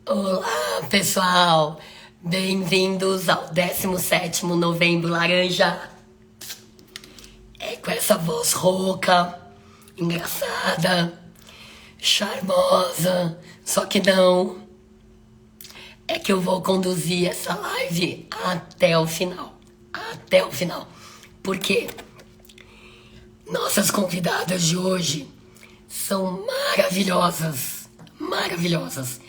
Olá, pessoal! Bem-vindos ao 17º Novembro Laranja. É com essa voz rouca, engraçada, charmosa, só que não. É que eu vou conduzir essa live até o final. Até o final. Porque nossas convidadas de hoje são maravilhosas. Maravilhosas.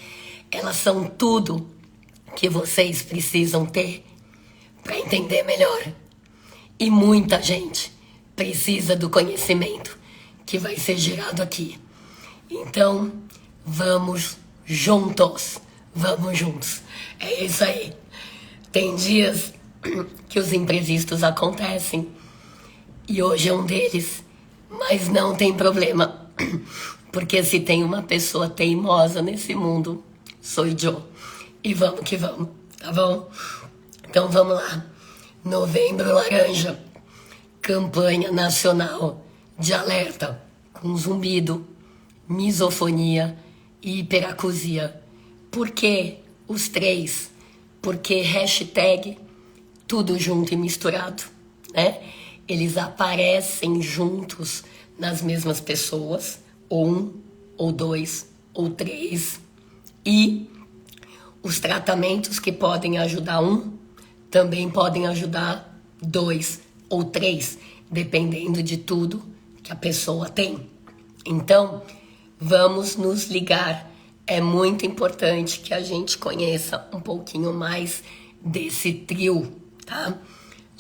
Elas são tudo que vocês precisam ter para entender melhor. E muita gente precisa do conhecimento que vai ser gerado aqui. Então, vamos juntos. Vamos juntos. É isso aí. Tem dias que os imprevistos acontecem e hoje é um deles, mas não tem problema. Porque se tem uma pessoa teimosa nesse mundo, sou eu. E vamos que vamos, tá bom? Então vamos lá. Novembro Laranja. Campanha nacional de alerta com zumbido, misofonia e hiperacusia. Por que os três? Porque hashtag tudo junto e misturado, né? Eles aparecem juntos nas mesmas pessoas, ou um, ou dois, ou três. E os tratamentos que podem ajudar um, também podem ajudar dois ou três, dependendo de tudo que a pessoa tem. Então, vamos nos ligar. É muito importante que a gente conheça um pouquinho mais desse trio, tá?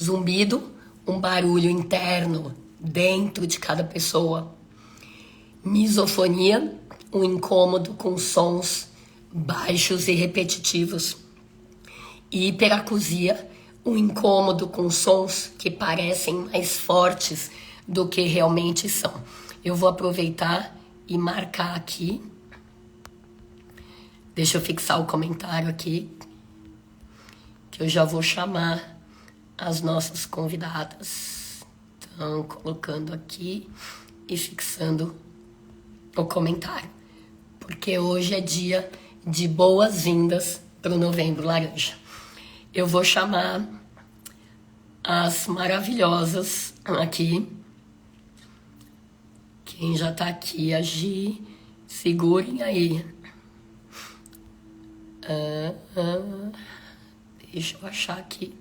Zumbido, um barulho interno dentro de cada pessoa. Misofonia, um incômodo com sons baixos e repetitivos. E hiperacusia, um incômodo com sons que parecem mais fortes do que realmente são. Eu vou aproveitar e marcar aqui. Deixa eu fixar o comentário aqui, que eu já vou chamar as nossas convidadas. Então, colocando aqui e fixando o comentário. Porque hoje é dia de boas-vindas para o Novembro Laranja. Eu vou chamar as maravilhosas aqui. Quem já tá aqui, a Gi, segurem aí. Deixa eu achar aqui.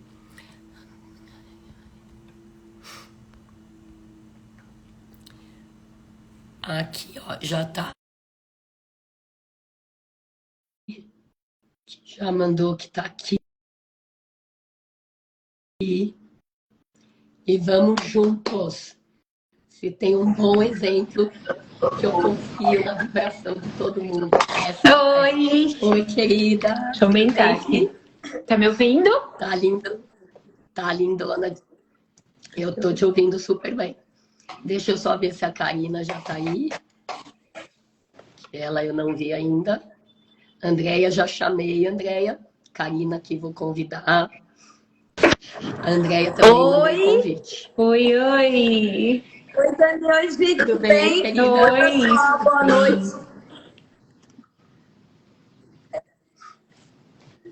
Aqui, ó, já tá. Já mandou que tá aqui. E vamos juntos. Se tem um bom exemplo, que eu confio na vibração de todo mundo. Oi! Oi, querida. Deixa eu aumentar aqui. Tá me ouvindo? Tá lindo. Tá lindona. Eu tô te ouvindo super bem. Deixa eu só ver se a Karina já tá aí. Ela eu não vi ainda. Andréia, já chamei, Andréia. Karina aqui, vou convidar. A Andréia também mandou um convite. Oi, oi! Oi, Dani, oi, Gi, Tudo bem, querida? Oi! pessoal, boa noite.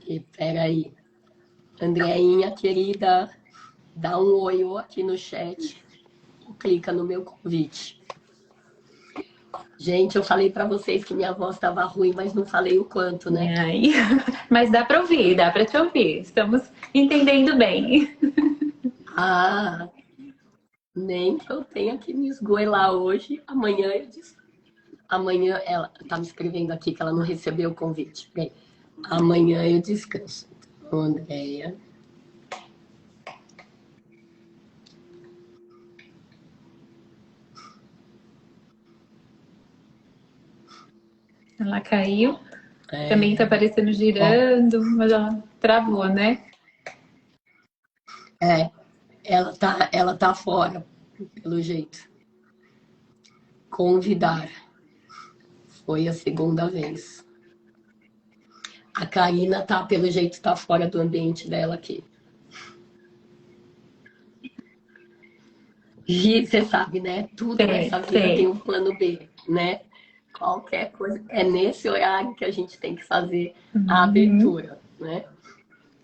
E peraí. Andréinha, querida, dá um oi aqui no chat. Clica no meu convite. Gente, eu falei para vocês que minha voz estava ruim, mas não falei o quanto, né? Ai, mas dá pra ouvir, dá pra te ouvir. Estamos entendendo bem. Ah, nem que eu tenha que me esgoelar hoje. Amanhã eu disse. Amanhã ela tá me escrevendo aqui que ela não recebeu o convite. Bem, amanhã eu descanso. Então, Andréia. Ela caiu. Também tá aparecendo girando, mas ela travou, né? Ela tá fora, pelo jeito. Convidar. Foi a segunda vez. A Karina tá, pelo jeito, tá fora do ambiente dela aqui. Gi, você sabe, né? Tudo nessa vida tem um plano B, né? qualquer coisa. É nesse horário que a gente tem que fazer a abertura, né?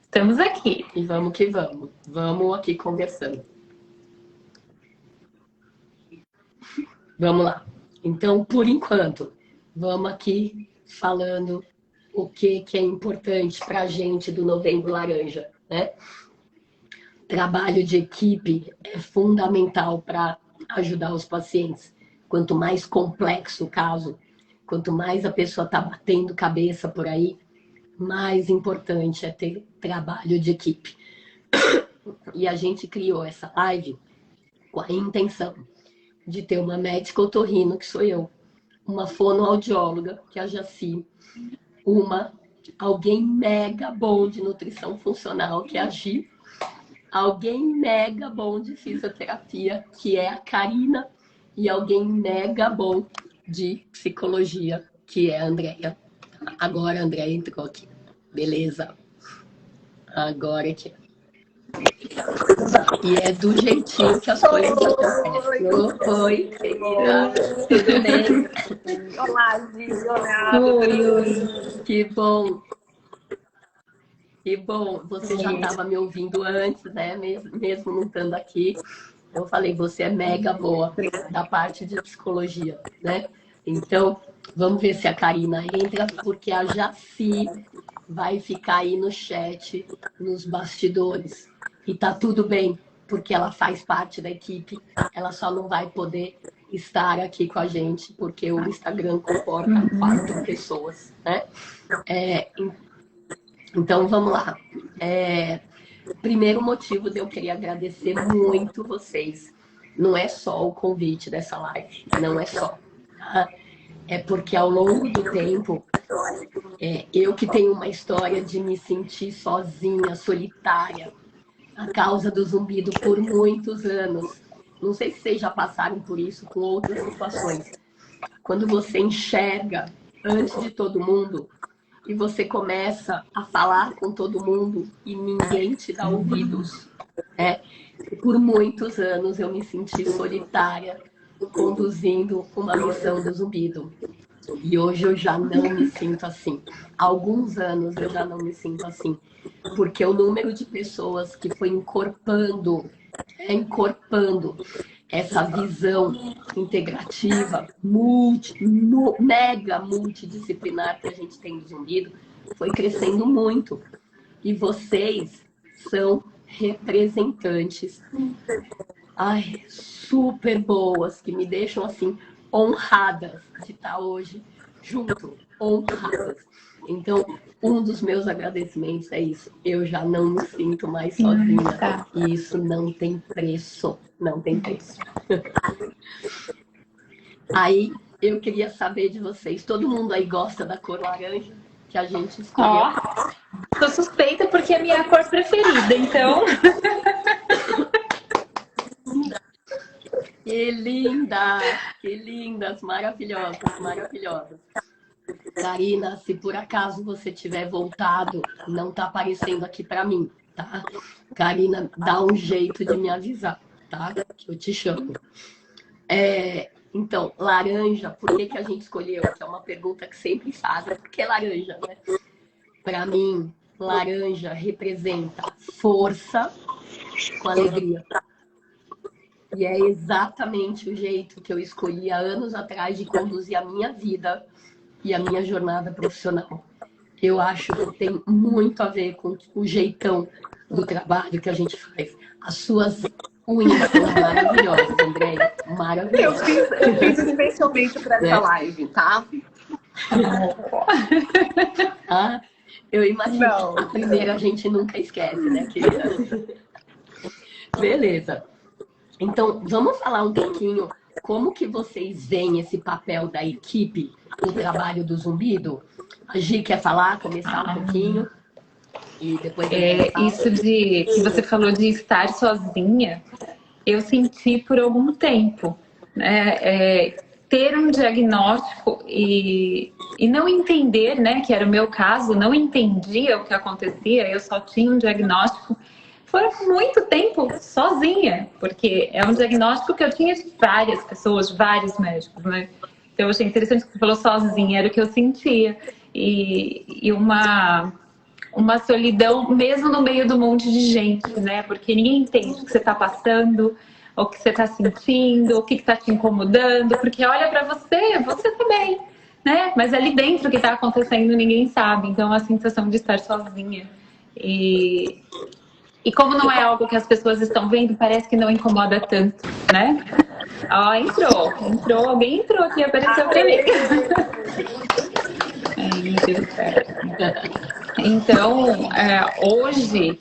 Estamos aqui. E vamos que vamos. Vamos aqui conversando. Vamos lá. Então, por enquanto, vamos aqui falando o que é importante para a gente do Novembro Laranja, né? Trabalho de equipe é fundamental para ajudar os pacientes. Quanto mais complexo o caso, quanto mais a pessoa está batendo cabeça por aí, mais importante é ter trabalho de equipe. E a gente criou essa live com a intenção de ter uma médica otorrino, que sou eu, uma fonoaudióloga, que é a Jaci, alguém mega bom de nutrição funcional, que é a Gi, alguém mega bom de fisioterapia, que é a Karina, e alguém mega bom de psicologia, que é a Andrea. Agora a Andrea entrou aqui. Beleza. Agora aqui. E é do jeitinho que as coisas acontecem. Oi, querida. Tudo bem? Olá, Gi. Olá. Oi. Que bom. Que bom. Você já estava me ouvindo antes, né? Mesmo não estando aqui. Eu falei, você é mega boa da parte de psicologia, né? Então, vamos ver se a Karina entra, porque a Jaci vai ficar aí no chat, nos bastidores. E tá tudo bem, porque ela faz parte da equipe. Ela só não vai poder estar aqui com a gente, porque o Instagram comporta 4 pessoas, né? Então, vamos lá. Primeiro motivo de eu querer agradecer muito vocês. Não é só o convite dessa live, não é só. Tá? É porque ao longo do tempo, eu que tenho uma história de me sentir sozinha, solitária, a causa do zumbido por muitos anos. Não sei se vocês já passaram por isso com outras situações. Quando você enxerga antes de todo mundo e você começa a falar com todo mundo e ninguém te dá ouvidos. Por muitos anos eu me senti solitária conduzindo uma missão do zumbido. E hoje eu já não me sinto assim. Há alguns anos eu já não me sinto assim. Porque o número de pessoas que foi encorpando essa visão integrativa, mega multidisciplinar que a gente tem do zumbido, foi crescendo muito. E vocês são representantes super boas, que me deixam assim honradas de estar hoje junto, honradas. Então, um dos meus agradecimentos é isso. Eu já não me sinto mais sozinha. E isso não tem preço. Não tem preço. Aí, eu queria saber de vocês. Todo mundo aí gosta da cor laranja que a gente escolheu? Tô suspeita porque é a minha cor preferida, então... Que lindas, maravilhosas, maravilhosas. Karina, se por acaso você tiver voltado, não tá aparecendo aqui para mim, tá? Karina, dá um jeito de me avisar, tá? Que eu te chamo. Então, laranja, por que a gente escolheu? Que é uma pergunta que sempre fazem. Por que laranja, né? Para mim, laranja representa força com alegria. E é exatamente o jeito que eu escolhi há anos atrás de conduzir a minha vida e a minha jornada profissional. Eu acho que tem muito a ver com o jeitão do trabalho que a gente faz. As suas unhas são maravilhosas, Andréia. Maravilhosas. Eu fiz especialmente para essa live, tá? Eu imagino. Não. A primeira a gente nunca esquece, né, querida? Beleza. Então, vamos falar um pouquinho como que vocês veem esse papel da equipe no trabalho do zumbido? A Gi quer falar, começar um pouquinho? E depois isso que você falou de estar sozinha, eu senti por algum tempo, né? Ter um diagnóstico e não entender, né, que era o meu caso, não entendia o que acontecia, eu só tinha um diagnóstico. Foi muito tempo sozinha, porque é um diagnóstico que eu tinha de várias pessoas, vários médicos, né? Eu achei interessante que você falou sozinha, era o que eu sentia. E uma solidão, mesmo no meio do monte de gente, né? Porque ninguém entende o que você está passando, o que você está sentindo, o que está te incomodando, porque olha para você, você também, né? Mas ali dentro o que está acontecendo ninguém sabe. Então a sensação de estar sozinha. E como não é algo que as pessoas estão vendo, parece que não incomoda tanto, né? Ó, alguém entrou aqui, apareceu pra mim. Meu Deus do céu. Então, hoje,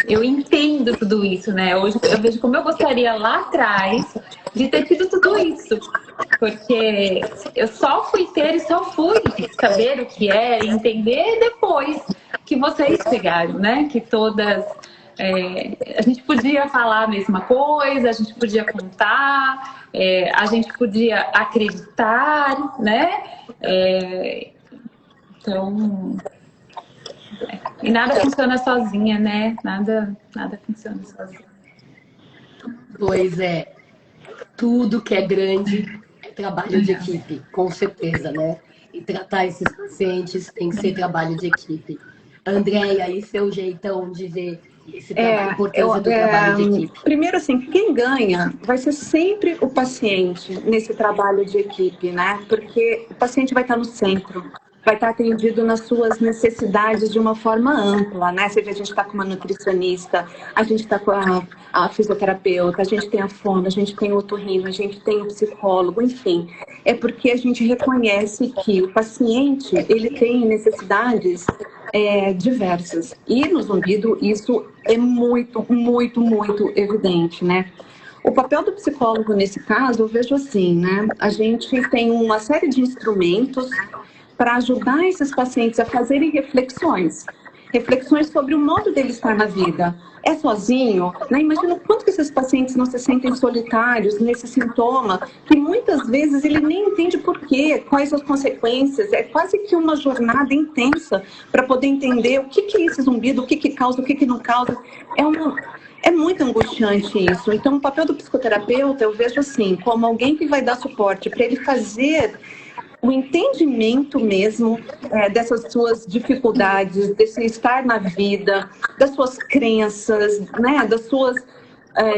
eu entendo tudo isso, né? Hoje eu vejo como eu gostaria lá atrás de ter tido tudo isso. Porque eu só fui ter e só fui saber o que é, entender depois que vocês chegaram, né? Que todas... a gente podia falar a mesma coisa, a gente podia contar, a gente podia acreditar, né? Então... E nada funciona sozinha, né? Nada funciona sozinha. Pois é. Tudo que é grande é trabalho de equipe, com certeza, né? E tratar esses pacientes tem que ser trabalho de equipe. Andréia, e seu jeitão de ver esse trabalho, a importância do trabalho de equipe? Primeiro, assim, quem ganha vai ser sempre o paciente nesse trabalho de equipe, né? Porque o paciente vai estar no centro, vai estar atendido nas suas necessidades de uma forma ampla, né? Seja a gente está com uma nutricionista, a gente está com a fisioterapeuta, a gente tem a fono, a gente tem o otorrino, a gente tem o psicólogo, enfim. É porque a gente reconhece que o paciente, ele tem necessidades diversas. E no zumbido isso é muito, muito, muito evidente, né? O papel do psicólogo nesse caso, eu vejo assim, né? A gente tem uma série de instrumentos para ajudar esses pacientes a fazerem reflexões sobre o modo dele estar na vida. É sozinho? Né? Imagina o quanto que esses pacientes não se sentem solitários nesse sintoma, que muitas vezes ele nem entende por quê, quais as consequências. É quase que uma jornada intensa para poder entender o que é esse zumbido, o que causa, o que não causa. É muito angustiante isso. Então, o papel do psicoterapeuta, eu vejo assim, como alguém que vai dar suporte para ele fazer o entendimento mesmo dessas suas dificuldades, desse estar na vida, das suas crenças, né, das suas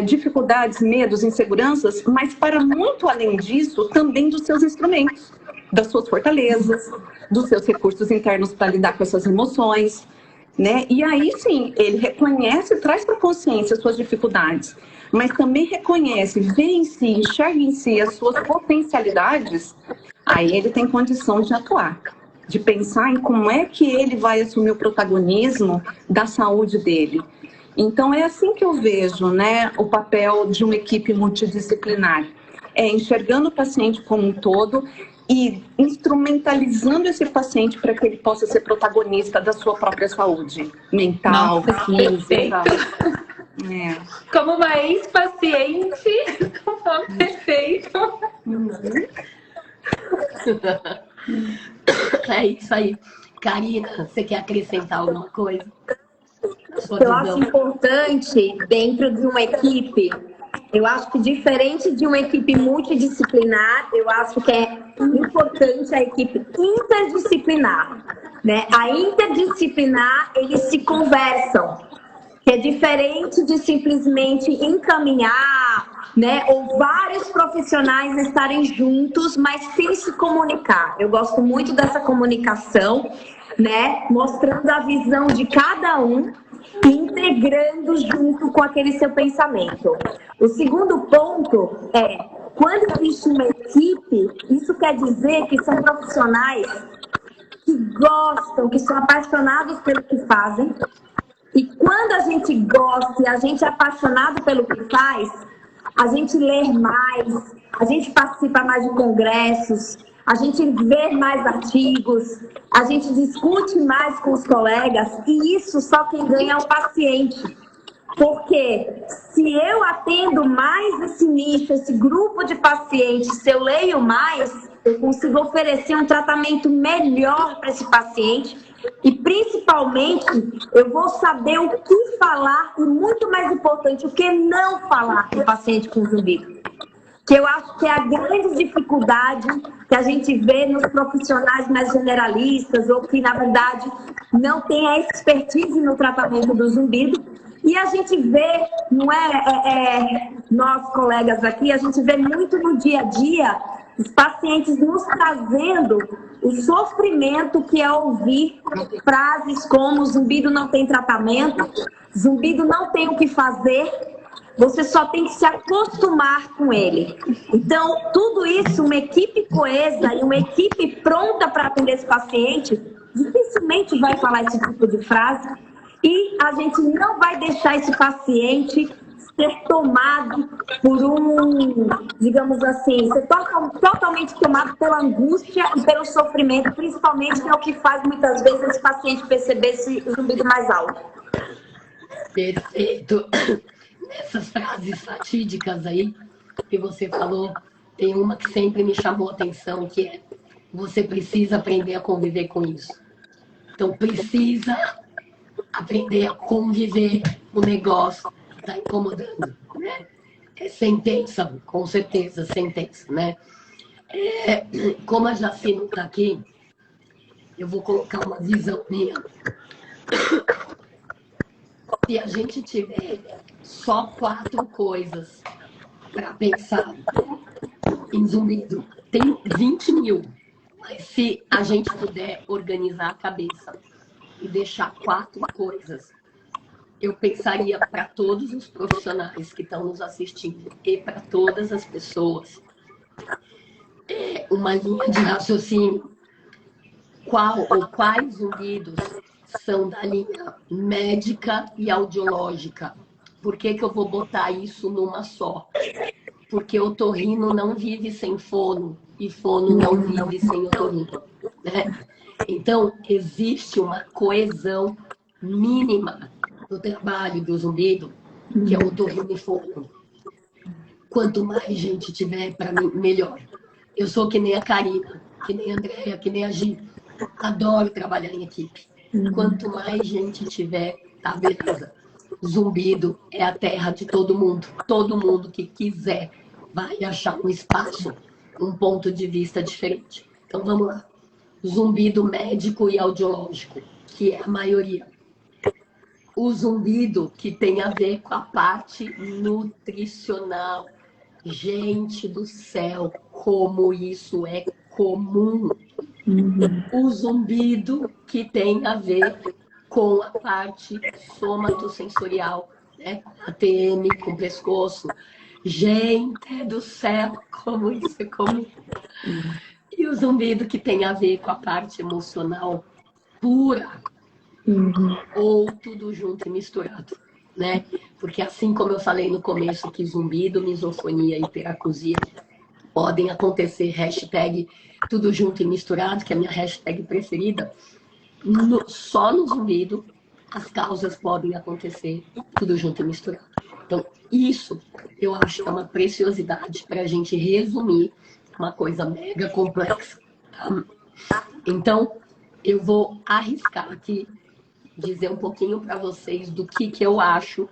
dificuldades, medos, inseguranças, mas para muito além disso, também dos seus instrumentos, das suas fortalezas, dos seus recursos internos para lidar com essas emoções, né? E aí sim, ele reconhece, traz para a consciência as suas dificuldades, mas também reconhece, vê em si, enxerga em si as suas potencialidades. Aí ele tem condição de atuar, de pensar em como é que ele vai assumir o protagonismo da saúde dele. Então é assim que eu vejo, né, o papel de uma equipe multidisciplinar. Enxergando o paciente como um todo e instrumentalizando esse paciente para que ele possa ser protagonista da sua própria saúde mental, física. Como uma ex-paciente, perfeito. É isso aí. Karina, você quer acrescentar alguma coisa? Eu acho importante, dentro de uma equipe, eu acho que diferente de uma equipe multidisciplinar, eu acho que é importante a equipe interdisciplinar, né? A interdisciplinar, eles se conversam, que é diferente de simplesmente encaminhar, né? Ou vários profissionais estarem juntos, mas sem se comunicar. Eu gosto muito dessa comunicação, né? Mostrando a visão de cada um e integrando junto com aquele seu pensamento. O segundo ponto é, quando existe uma equipe, isso quer dizer que são profissionais que gostam, que são apaixonados pelo que fazem. E quando a gente gosta e a gente é apaixonado pelo que faz, a gente lê mais, a gente participa mais de congressos, a gente vê mais artigos, a gente discute mais com os colegas, e isso só quem ganha é o paciente. Porque se eu atendo mais esse nicho, esse grupo de pacientes, se eu leio mais, eu consigo oferecer um tratamento melhor para esse paciente e, principalmente, eu vou saber o que falar e, muito mais importante, o que não falar para o paciente com zumbido. que eu acho que é a grande dificuldade que a gente vê nos profissionais mais generalistas ou que, na verdade, não tem a expertise no tratamento do zumbido. E a gente vê, não nós colegas aqui, a gente vê muito no dia a dia os pacientes nos trazendo o sofrimento que é ouvir frases como zumbido não tem tratamento, zumbido não tem o que fazer, você só tem que se acostumar com ele. Então, tudo isso, uma equipe coesa e uma equipe pronta para atender esse paciente, dificilmente vai falar esse tipo de frase e a gente não vai deixar esse paciente ser tomado por digamos assim, ser totalmente tomado pela angústia e pelo sofrimento, principalmente, que é o que faz muitas vezes esse paciente perceber esse zumbido mais alto. Perfeito. Nessas frases fatídicas aí que você falou, tem uma que sempre me chamou a atenção, que é: você precisa aprender a conviver com isso. Então, precisa aprender a conviver com o negócio que está incomodando, né? É sentença, com certeza, sentença, né? Como a Jaci não está aqui, eu vou colocar uma visão minha. Se a gente tiver só 4 coisas para pensar em zumbido, tem 20 mil. Mas se a gente puder organizar a cabeça e deixar 4 coisas, eu pensaria para todos os profissionais que estão nos assistindo e para todas as pessoas, uma linha de raciocínio. Quais zumbidos são da linha médica e audiológica? Por que eu vou botar isso numa só? Porque otorrino não vive sem fono e fono não vive sem otorrino, né? Então, existe uma coesão mínima no trabalho do zumbido, que é otorrino e fono. Quanto mais gente tiver, para mim, melhor. Eu sou que nem a Karina, que nem a Andréia, que nem a Gi. Adoro trabalhar em equipe. Quanto mais gente tiver, tá beleza. Zumbido é a terra de todo mundo. Todo mundo que quiser vai achar um espaço, um ponto de vista diferente. Então vamos lá. Zumbido médico e audiológico, que é a maioria. O zumbido que tem a ver com a parte nutricional. Gente do céu, como isso é comum. O zumbido que tem a ver com a parte somatosensorial, né? ATM com pescoço. Gente do céu, como isso é comum. E o zumbido que tem a ver com a parte emocional pura, ou tudo junto e misturado, né? Porque assim como eu falei no começo que zumbido, misofonia e hiperacusia podem acontecer, hashtag tudo junto e misturado, que é a minha hashtag preferida, só no zumbido as causas podem acontecer tudo junto e misturado. Então, isso eu acho que é uma preciosidade para a gente resumir uma coisa mega complexa. Tá? Então, eu vou arriscar aqui dizer um pouquinho para vocês do que eu acho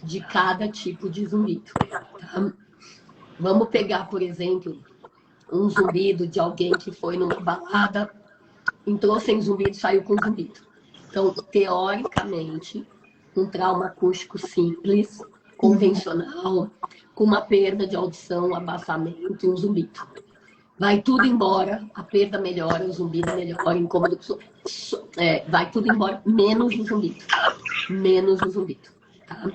de cada tipo de zumbido. Tá? Vamos pegar, por exemplo, um zumbido de alguém que foi numa balada, entrou sem zumbido e saiu com zumbido. Então, teoricamente, um trauma acústico simples, convencional, com uma perda de audição, abafamento e um zumbido. Vai tudo embora, a perda melhora, o zumbido melhora, o incômodo... vai tudo embora, menos o zumbido. Menos o zumbido. Tá?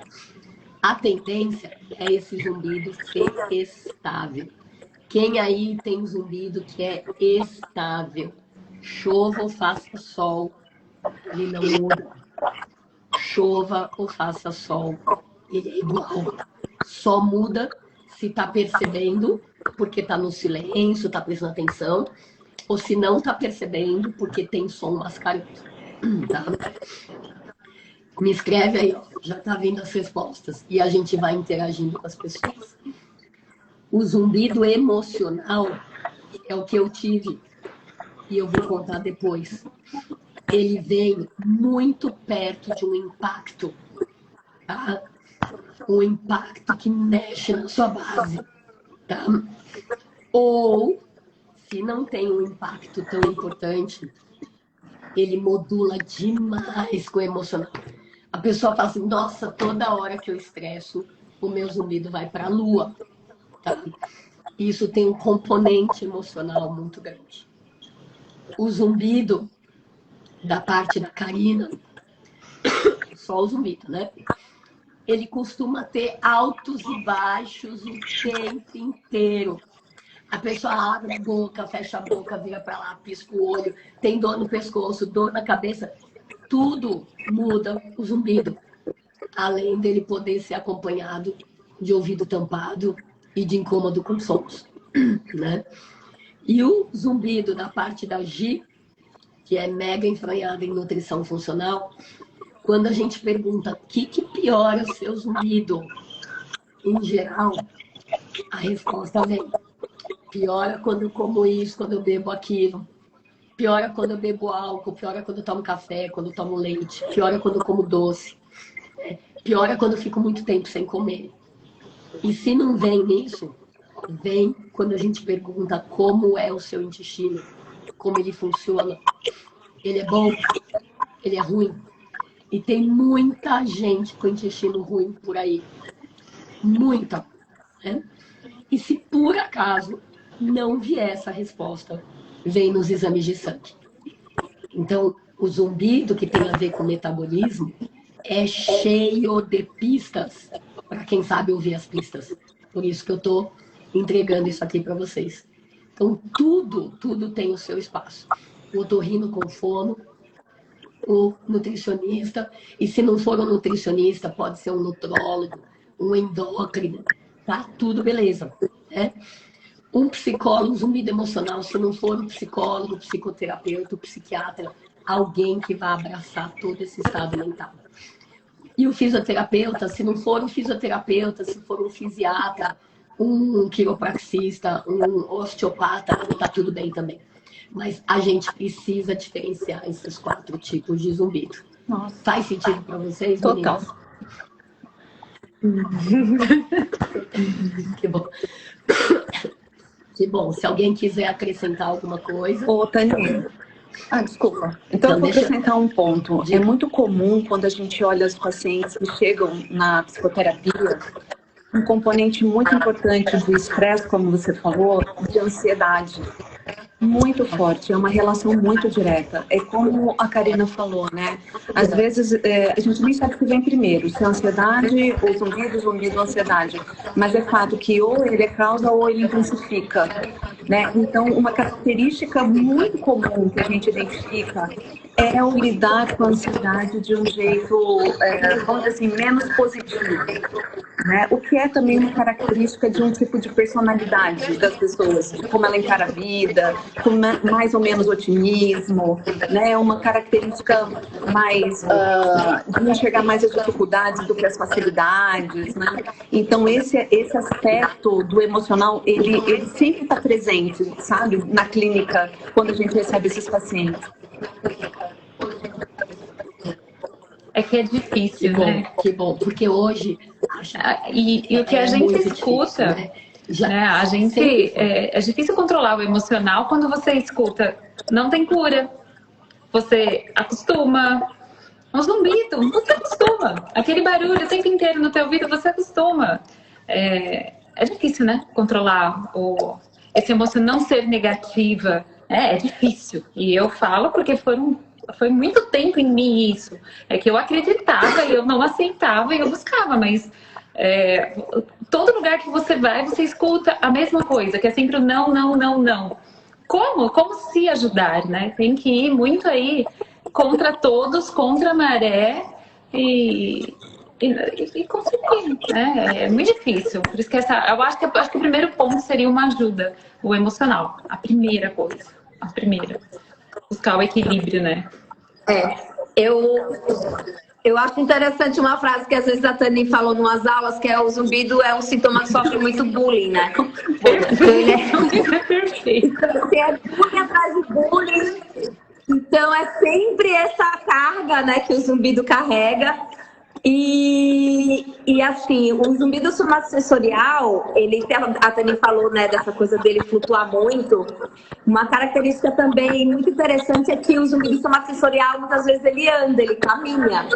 A tendência é esse zumbido ser estável. Quem aí tem zumbido que é estável? Chova ou faça sol, ele não muda. Chova ou faça sol, ele é igual. Só muda se está percebendo, porque está no silêncio, está prestando atenção, ou se não está percebendo, porque tem som mascarado. Tá? Me escreve aí, ó, já está vindo as respostas, e a gente vai interagindo com as pessoas. O zumbido emocional é o que eu tive, e eu vou contar depois. Ele vem muito perto de um impacto, tá? Um impacto que mexe na sua base. tá? Ou, se não tem um impacto tão importante, ele modula demais com o emocional. A pessoa fala assim, nossa, toda hora que eu estresso, o meu zumbido vai para a lua. Tá? Isso tem um componente emocional muito grande. O zumbido, da parte da Karina, só o zumbido, né? Ele costuma ter altos e baixos o tempo inteiro. A pessoa abre a boca, fecha a boca, vira para lá, pisca o olho, tem dor no pescoço, dor na cabeça. Tudo muda o zumbido. Além dele poder ser acompanhado de ouvido tampado e de incômodo com sons, né? E o zumbido da parte da Gi, que é mega enfranhada em nutrição funcional, quando a gente pergunta o que piora o seu zumbido, em geral, a resposta vem. Piora quando eu como isso, quando eu bebo aquilo. Piora quando eu bebo álcool, piora quando eu tomo café, quando eu tomo leite. Piora quando eu como doce. Piora quando eu fico muito tempo sem comer. E se não vem nisso, vem quando a gente pergunta como é o seu intestino, como ele funciona. Ele é bom? Ele é ruim? E tem muita gente com intestino ruim por aí. Muita. Né? E se por acaso não vier essa resposta, vem nos exames de sangue. Então, o zumbido, que tem a ver com metabolismo, é cheio de pistas para quem sabe ouvir as pistas. Por isso que eu estou entregando isso aqui para vocês. Então, tudo tem o seu espaço. O otorrino com fono, o nutricionista, e se não for um nutricionista, pode ser um nutrólogo, um endócrino, tá? Tudo beleza, né? Um psicólogo, um zumbido emocional, se não for um psicólogo, psicoterapeuta, psiquiatra, alguém que vai abraçar todo esse estado mental. E o fisioterapeuta, se não for um fisioterapeuta, se for um fisiatra, um quiropraxista, um osteopata, tá tudo bem também. Mas a gente precisa diferenciar esses 4 tipos de zumbido. Nossa. Faz sentido para vocês, Total. Que bom. Que bom. Se alguém quiser acrescentar alguma coisa... Ô, Tânia. Desculpa. Então, eu vou acrescentar um ponto. É muito comum, quando a gente olha os pacientes que chegam na psicoterapia, um componente muito importante do estresse, como você falou, de ansiedade. Muito forte, é uma relação muito direta. É como a Karina falou, né? Às vezes a gente nem sabe o que vem primeiro, se é ansiedade ou zumbido, ansiedade. Mas é fato que ou ele é causa ou ele intensifica, né? Então, uma característica muito comum que a gente identifica é o lidar com a ansiedade de um jeito, vamos dizer assim, menos positivo, né? O que é também uma característica de um tipo de personalidade das pessoas, de como ela encara a vida, com mais ou menos otimismo, né? Uma característica mais de enxergar mais as dificuldades do que as facilidades, né? Então esse aspecto do emocional, ele sempre está presente, sabe? Na clínica, quando a gente recebe esses pacientes. É que é difícil, né? Que bom, porque hoje... E o que a gente escuta... Difícil, né? A gente, é difícil controlar o emocional quando você escuta, não tem cura, você acostuma, um zumbido, você acostuma, aquele barulho o tempo inteiro no teu ouvido, você acostuma. É difícil, né? Controlar esse emocional, não ser negativa, é difícil. E eu falo porque foi muito tempo em mim isso, é que eu acreditava e eu não aceitava e eu buscava, mas... todo lugar que você vai, você escuta a mesma coisa, que é sempre o não, não, não, não. Como se ajudar, né? Tem que ir muito aí contra todos, contra a maré e conseguir, né? É muito difícil. Por isso que eu acho que o primeiro ponto seria uma ajuda, o emocional. A primeira coisa, buscar o equilíbrio, né? Eu acho interessante uma frase que às vezes a Tani falou em umas aulas, que o zumbido é um sintoma que sofre muito bullying, né? Perfeito. Você é bullying atrás de bullying. Então é sempre essa carga, né, que o zumbido carrega. E assim, o zumbido somassensorial, a Tani falou, né, dessa coisa dele flutuar muito. Uma característica também muito interessante é que o zumbido somassensorial, muitas vezes, ele anda, ele caminha.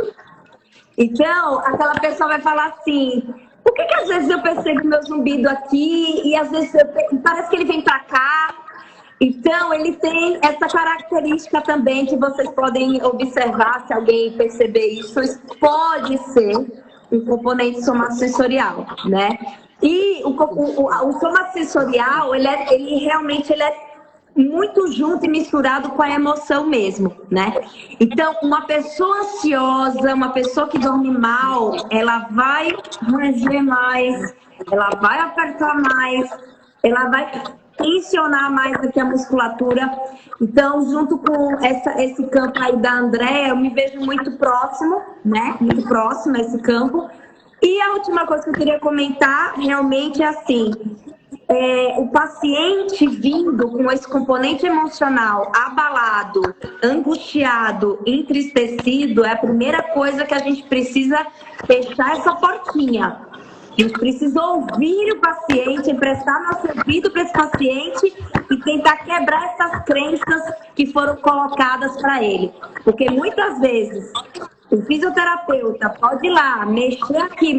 Então, aquela pessoa vai falar assim: por que às vezes eu percebo meu zumbido aqui e às vezes parece que ele vem para cá? Então, ele tem essa característica também que vocês podem observar, se alguém perceber isso pode ser um componente somassensorial, né? E o somassensorial, ele realmente é muito junto e misturado com a emoção mesmo, né? Então, uma pessoa ansiosa, uma pessoa que dorme mal, ela vai ranger mais, ela vai apertar mais, ela vai tensionar mais aqui a musculatura. Então, junto com esse campo aí da Andréa, eu me vejo muito próximo, né? Muito próximo a esse campo. E a última coisa que eu queria comentar, realmente, é assim: o paciente vindo com esse componente emocional abalado, angustiado, entristecido, é a primeira coisa que a gente precisa fechar essa portinha. A gente precisa ouvir o paciente, emprestar nosso ouvido para esse paciente e tentar quebrar essas crenças que foram colocadas para ele. Porque muitas vezes o fisioterapeuta pode ir lá, mexer aqui,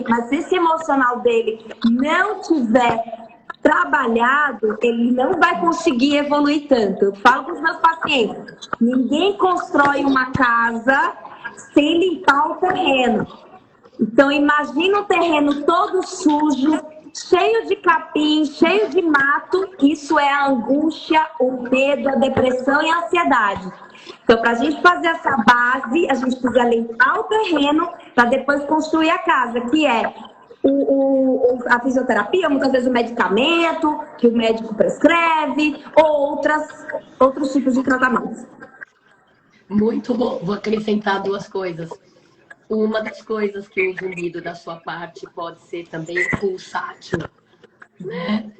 mas se esse emocional dele não tiver trabalhado, ele não vai conseguir evoluir tanto. Eu falo com os meus pacientes: ninguém constrói uma casa sem limpar o terreno. Então, imagina um terreno todo sujo, cheio de capim, cheio de mato. Isso é a angústia, o medo, a depressão e a ansiedade. Então, para a gente fazer essa base, a gente precisa limpar o terreno para depois construir a casa, que é a fisioterapia, muitas vezes o medicamento que o médico prescreve, ou outros tipos de tratamentos. Muito bom. Vou acrescentar duas coisas. Uma das coisas que o zumbido da sua parte pode ser também pulsátil, né?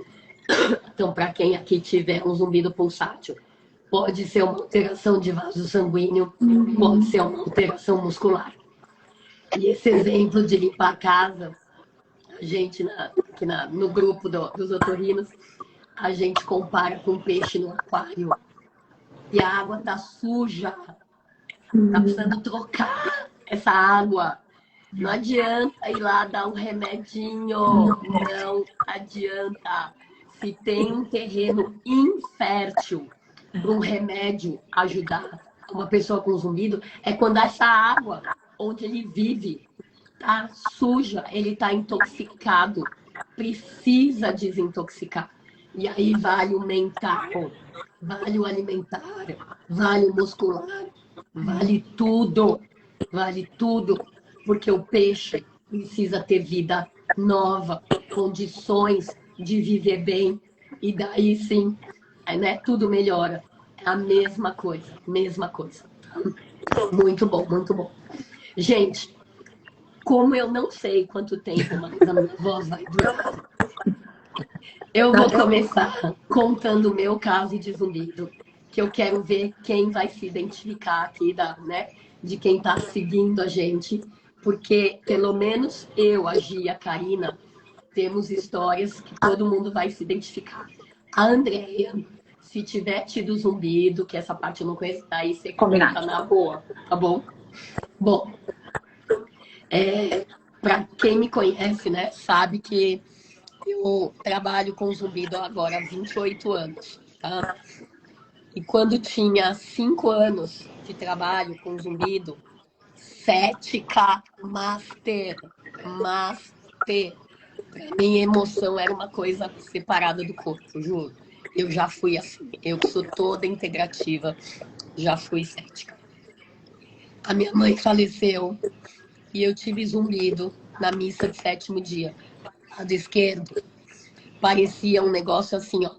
Então, para quem aqui tiver um zumbido pulsátil, pode ser uma alteração de vaso sanguíneo, pode ser uma alteração muscular. E esse exemplo de limpar a casa, a gente, aqui no grupo dos otorrinos, a gente compara com um peixe no aquário. E a água tá suja, tá precisando trocar essa água. Não adianta ir lá dar um remedinho, não adianta. Se tem um terreno infértil para um remédio ajudar uma pessoa com zumbido, é quando essa água onde ele vive tá suja, ele tá intoxicado, precisa desintoxicar. E aí vale o mental, vale o alimentar, vale o muscular, vale tudo, porque o peixe precisa ter vida nova, condições de viver bem, e daí sim, né, tudo melhora. É a mesma coisa, mesma coisa. Muito bom, muito bom. Gente, como eu não sei quanto tempo mais a minha voz vai durar, eu vou começar contando o meu caso de zumbido, que eu quero ver quem vai se identificar aqui, né, de quem está seguindo a gente, porque pelo menos eu, a Gi e a Karina, temos histórias que todo mundo vai se identificar. A Andréia, se tiver tido zumbido, que essa parte eu não conheço, daí você comenta na boa, tá bom? Bom, para quem me conhece, né, sabe que eu trabalho com zumbido agora há 28 anos, tá? E quando tinha 5 anos de trabalho com zumbido, 7K Master. Pra mim, emoção era uma coisa separada do corpo, juro. Eu já fui assim, eu sou toda integrativa, já fui 7K. A minha mãe faleceu e eu tive zumbido na missa de 7º dia. Lado esquerdo, parecia um negócio assim, ó.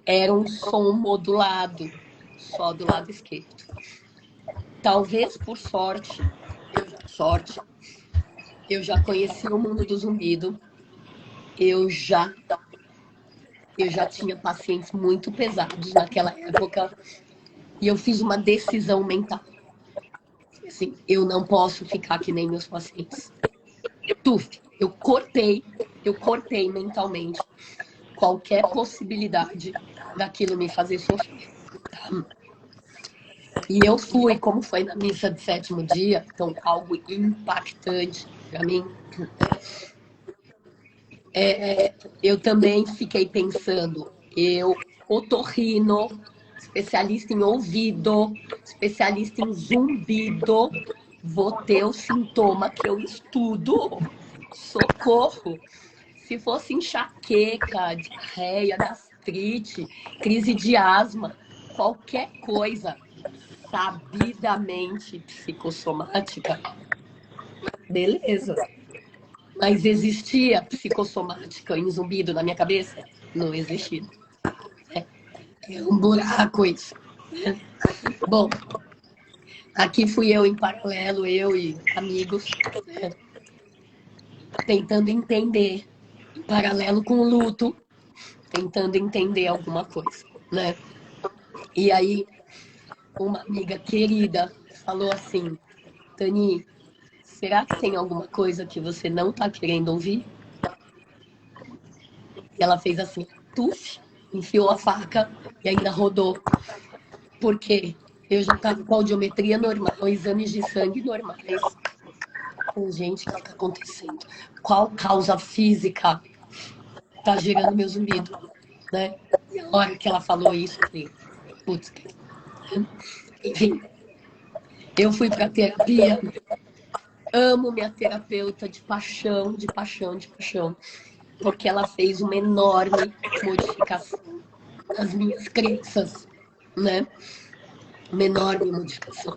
Era um som modulado, só do lado esquerdo. Talvez por sorte, eu já conheci o mundo do zumbido, eu já eu já tinha pacientes muito pesados naquela época e eu fiz uma decisão mental. Assim, eu não posso ficar que nem meus pacientes. Eu cortei mentalmente qualquer possibilidade daquilo me fazer sofrer. E eu fui, como foi na missa de 7º dia, então algo impactante para mim. Eu também fiquei pensando, otorrino, especialista em ouvido, especialista em zumbido, vou ter o sintoma que eu estudo. Socorro! Se fosse enxaqueca, diarreia, gastrite, crise de asma, qualquer coisa sabidamente psicossomática, beleza. Mas existia psicossomática em zumbido na minha cabeça? Não existia. É um buraco isso. Bom, aqui fui eu em paralelo, eu e amigos, tentando entender, em paralelo com o luto, tentando entender alguma coisa, né? E aí, uma amiga querida falou assim, Tani, será que tem alguma coisa que você não tá querendo ouvir? E ela fez assim, tuf, enfiou a faca e ainda rodou. Por quê? Eu já estava com audiometria normal, exames de sangue normais. Gente, o que está acontecendo? Qual causa física está gerando meu zumbido? Né? E a hora que ela falou isso, eu falei, putz, enfim, eu fui para terapia, amo minha terapeuta de paixão, de paixão, de paixão, porque ela fez uma enorme modificação nas minhas crenças, né? Uma enorme modificação.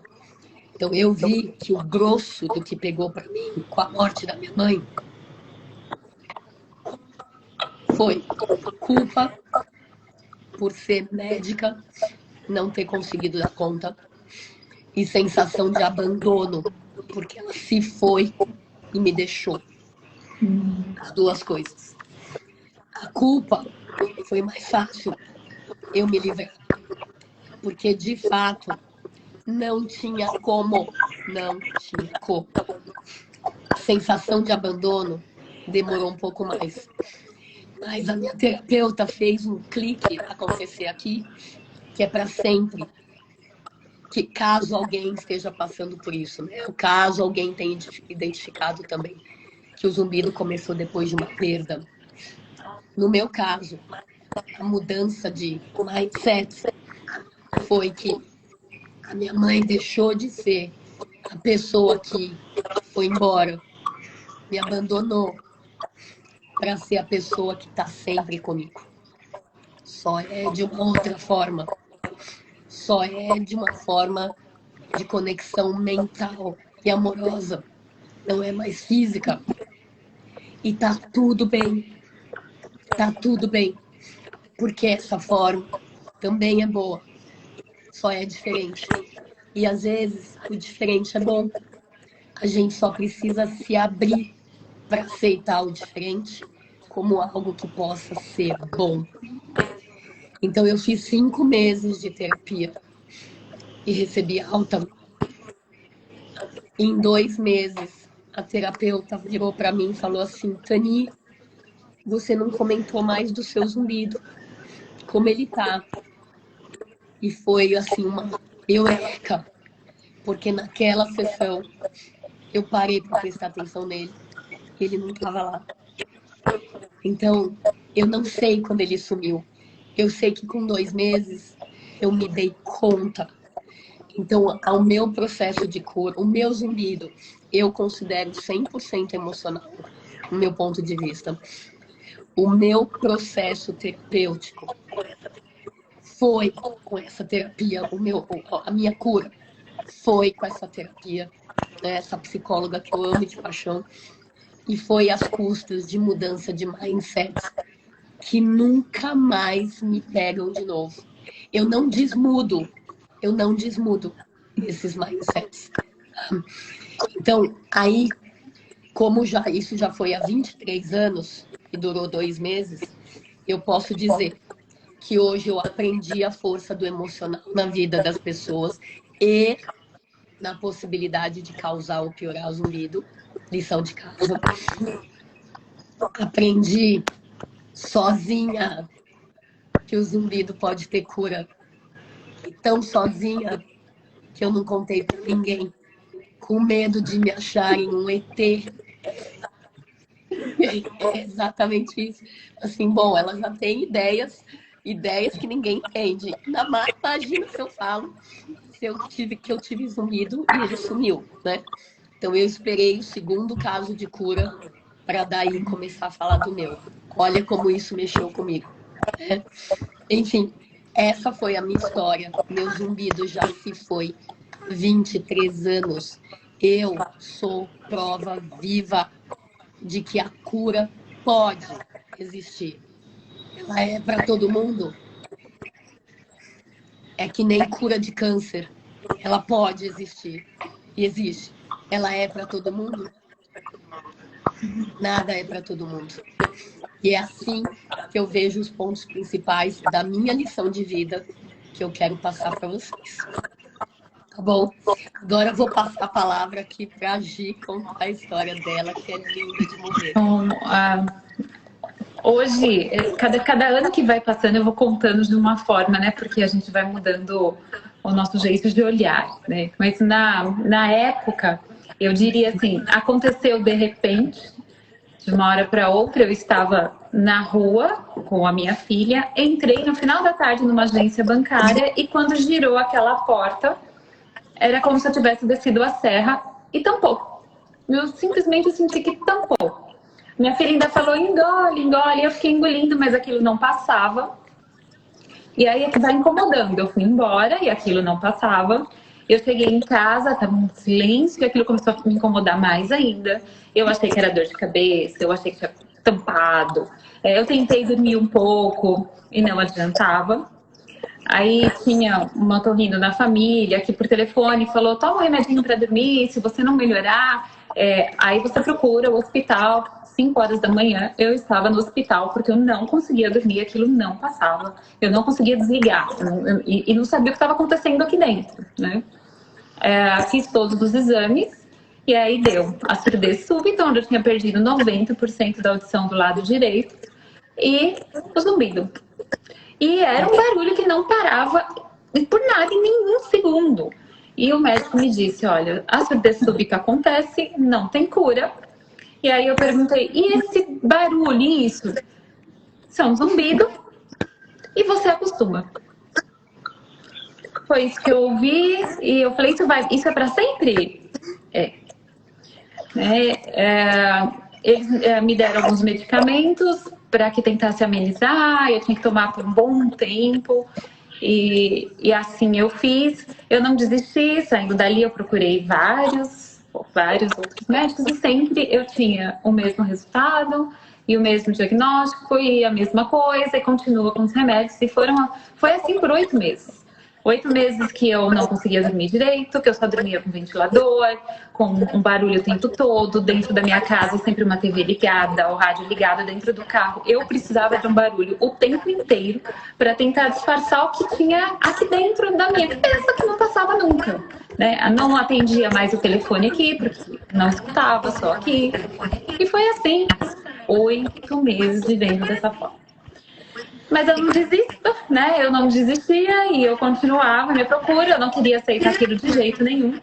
Então eu vi que o grosso do que pegou para mim com a morte da minha mãe foi culpa por ser médica, não ter conseguido dar conta, e sensação de abandono, porque ela se foi e me deixou. As duas coisas. A culpa foi mais fácil eu me livrar, porque de fato não tinha como. A sensação de abandono demorou um pouco mais. Mas a minha terapeuta fez um clique acontecer aqui, que é para sempre. Que caso alguém esteja passando por isso, né? Caso alguém tenha identificado também que o zumbido começou depois de uma perda. No meu caso, a mudança de mindset foi que a minha mãe deixou de ser a pessoa que foi embora, me abandonou, para ser a pessoa que está sempre comigo. Só é de uma outra forma. Só é de uma forma de conexão mental e amorosa. Não é mais física. E tá tudo bem. Tá tudo bem. Porque essa forma também é boa. Só é diferente. E às vezes o diferente é bom. A gente só precisa se abrir para aceitar o diferente como algo que possa ser bom. Então eu fiz 5 meses de terapia e recebi alta. Em 2 meses, a terapeuta virou para mim e falou assim, Tani, você não comentou mais do seu zumbido, como ele tá. E foi assim uma eureka, porque naquela sessão eu parei para prestar atenção nele, ele não estava lá. Então, eu não sei quando ele sumiu. Eu sei que com 2 meses eu me dei conta. Então, ao meu processo de cura, o meu zumbido, eu considero 100% emocional, do meu ponto de vista. O meu processo terapêutico foi com essa terapia, a minha cura foi com essa terapia, né? Essa psicóloga que eu amo de paixão. E foi às custas de mudança de mindset que nunca mais me pegam de novo. Eu não desmudo esses mindsets. Então, aí, como isso já foi há 23 anos, e durou 2 meses, eu posso dizer que hoje eu aprendi a força do emocional na vida das pessoas e na possibilidade de causar ou piorar o zumbido. Lição de casa. Aprendi sozinha que o zumbido pode ter cura. E tão sozinha que eu não contei pra ninguém. Com medo de me acharem um ET. É exatamente isso. Assim, bom, ela já tem ideias que ninguém entende. Imagina se eu falo que eu tive zumbido e ele sumiu, né? Então eu esperei o segundo caso de cura para daí começar a falar do meu. Olha como isso mexeu comigo. Né? Enfim, essa foi a minha história. Meu zumbido já se foi 23 anos. Eu sou prova viva de que a cura pode existir. Ela é para todo mundo. É que nem cura de câncer. Ela pode existir. E existe. Ela é para todo mundo? Nada é para todo mundo. E é assim que eu vejo os pontos principais da minha lição de vida que eu quero passar para vocês. Tá bom? Agora eu vou passar a palavra aqui para a Gi contar a história dela, que é linda de morrer. Hoje, cada ano que vai passando, eu vou contando de uma forma, né? Porque a gente vai mudando o nosso jeito de olhar, né? Mas na época, eu diria assim, aconteceu de repente, de uma hora para outra, eu estava na rua com a minha filha, entrei no final da tarde numa agência bancária e quando girou aquela porta, era como se eu tivesse descido a serra e tampou. Eu simplesmente senti que tampou. Minha filha ainda falou, engole, engole. Eu fiquei engolindo, mas aquilo não passava. E aí é que vai incomodando. Eu fui embora e aquilo não passava. Eu cheguei em casa, estava um silêncio, e aquilo começou a me incomodar mais ainda. Eu achei que era dor de cabeça, eu achei que tinha tampado. Eu tentei dormir um pouco e não adiantava. Aí tinha uma otorrino na família que por telefone falou, toma um remedinho para dormir, se você não melhorar, aí você procura o hospital. 5 horas da manhã eu estava no hospital porque eu não conseguia dormir, aquilo não passava, eu não conseguia desligar e não sabia o que estava acontecendo aqui dentro, né? Fiz todos os exames e aí deu a surdez súbita, onde eu tinha perdido 90% da audição do lado direito e o zumbido. E era um barulho que não parava por nada em nenhum segundo. E o médico me disse, olha, a surdez súbita acontece, não tem cura. E aí eu perguntei, e esse barulho, isso? Isso é um zumbido e você acostuma. Foi isso que eu ouvi e eu falei, isso é para sempre? Eles me deram alguns medicamentos para que tentasse amenizar, eu tinha que tomar por um bom tempo. E assim eu fiz, eu não desisti, saindo dali eu procurei vários outros médicos e sempre eu tinha o mesmo resultado e o mesmo diagnóstico e a mesma coisa e continua com os remédios e foi assim por 8 meses. 8 meses que eu não conseguia dormir direito, que eu só dormia com ventilador, com um barulho o tempo todo, dentro da minha casa sempre uma TV ligada, o rádio ligado dentro do carro. Eu precisava de um barulho o tempo inteiro para tentar disfarçar o que tinha aqui dentro da minha cabeça que não passava nunca. Né? Não atendia mais o telefone aqui, porque não escutava, só aqui. E foi assim, 8 meses vivendo dessa forma. Mas eu não desisto, né? Eu não desistia e eu continuava a minha procura. Eu não queria aceitar aquilo de jeito nenhum.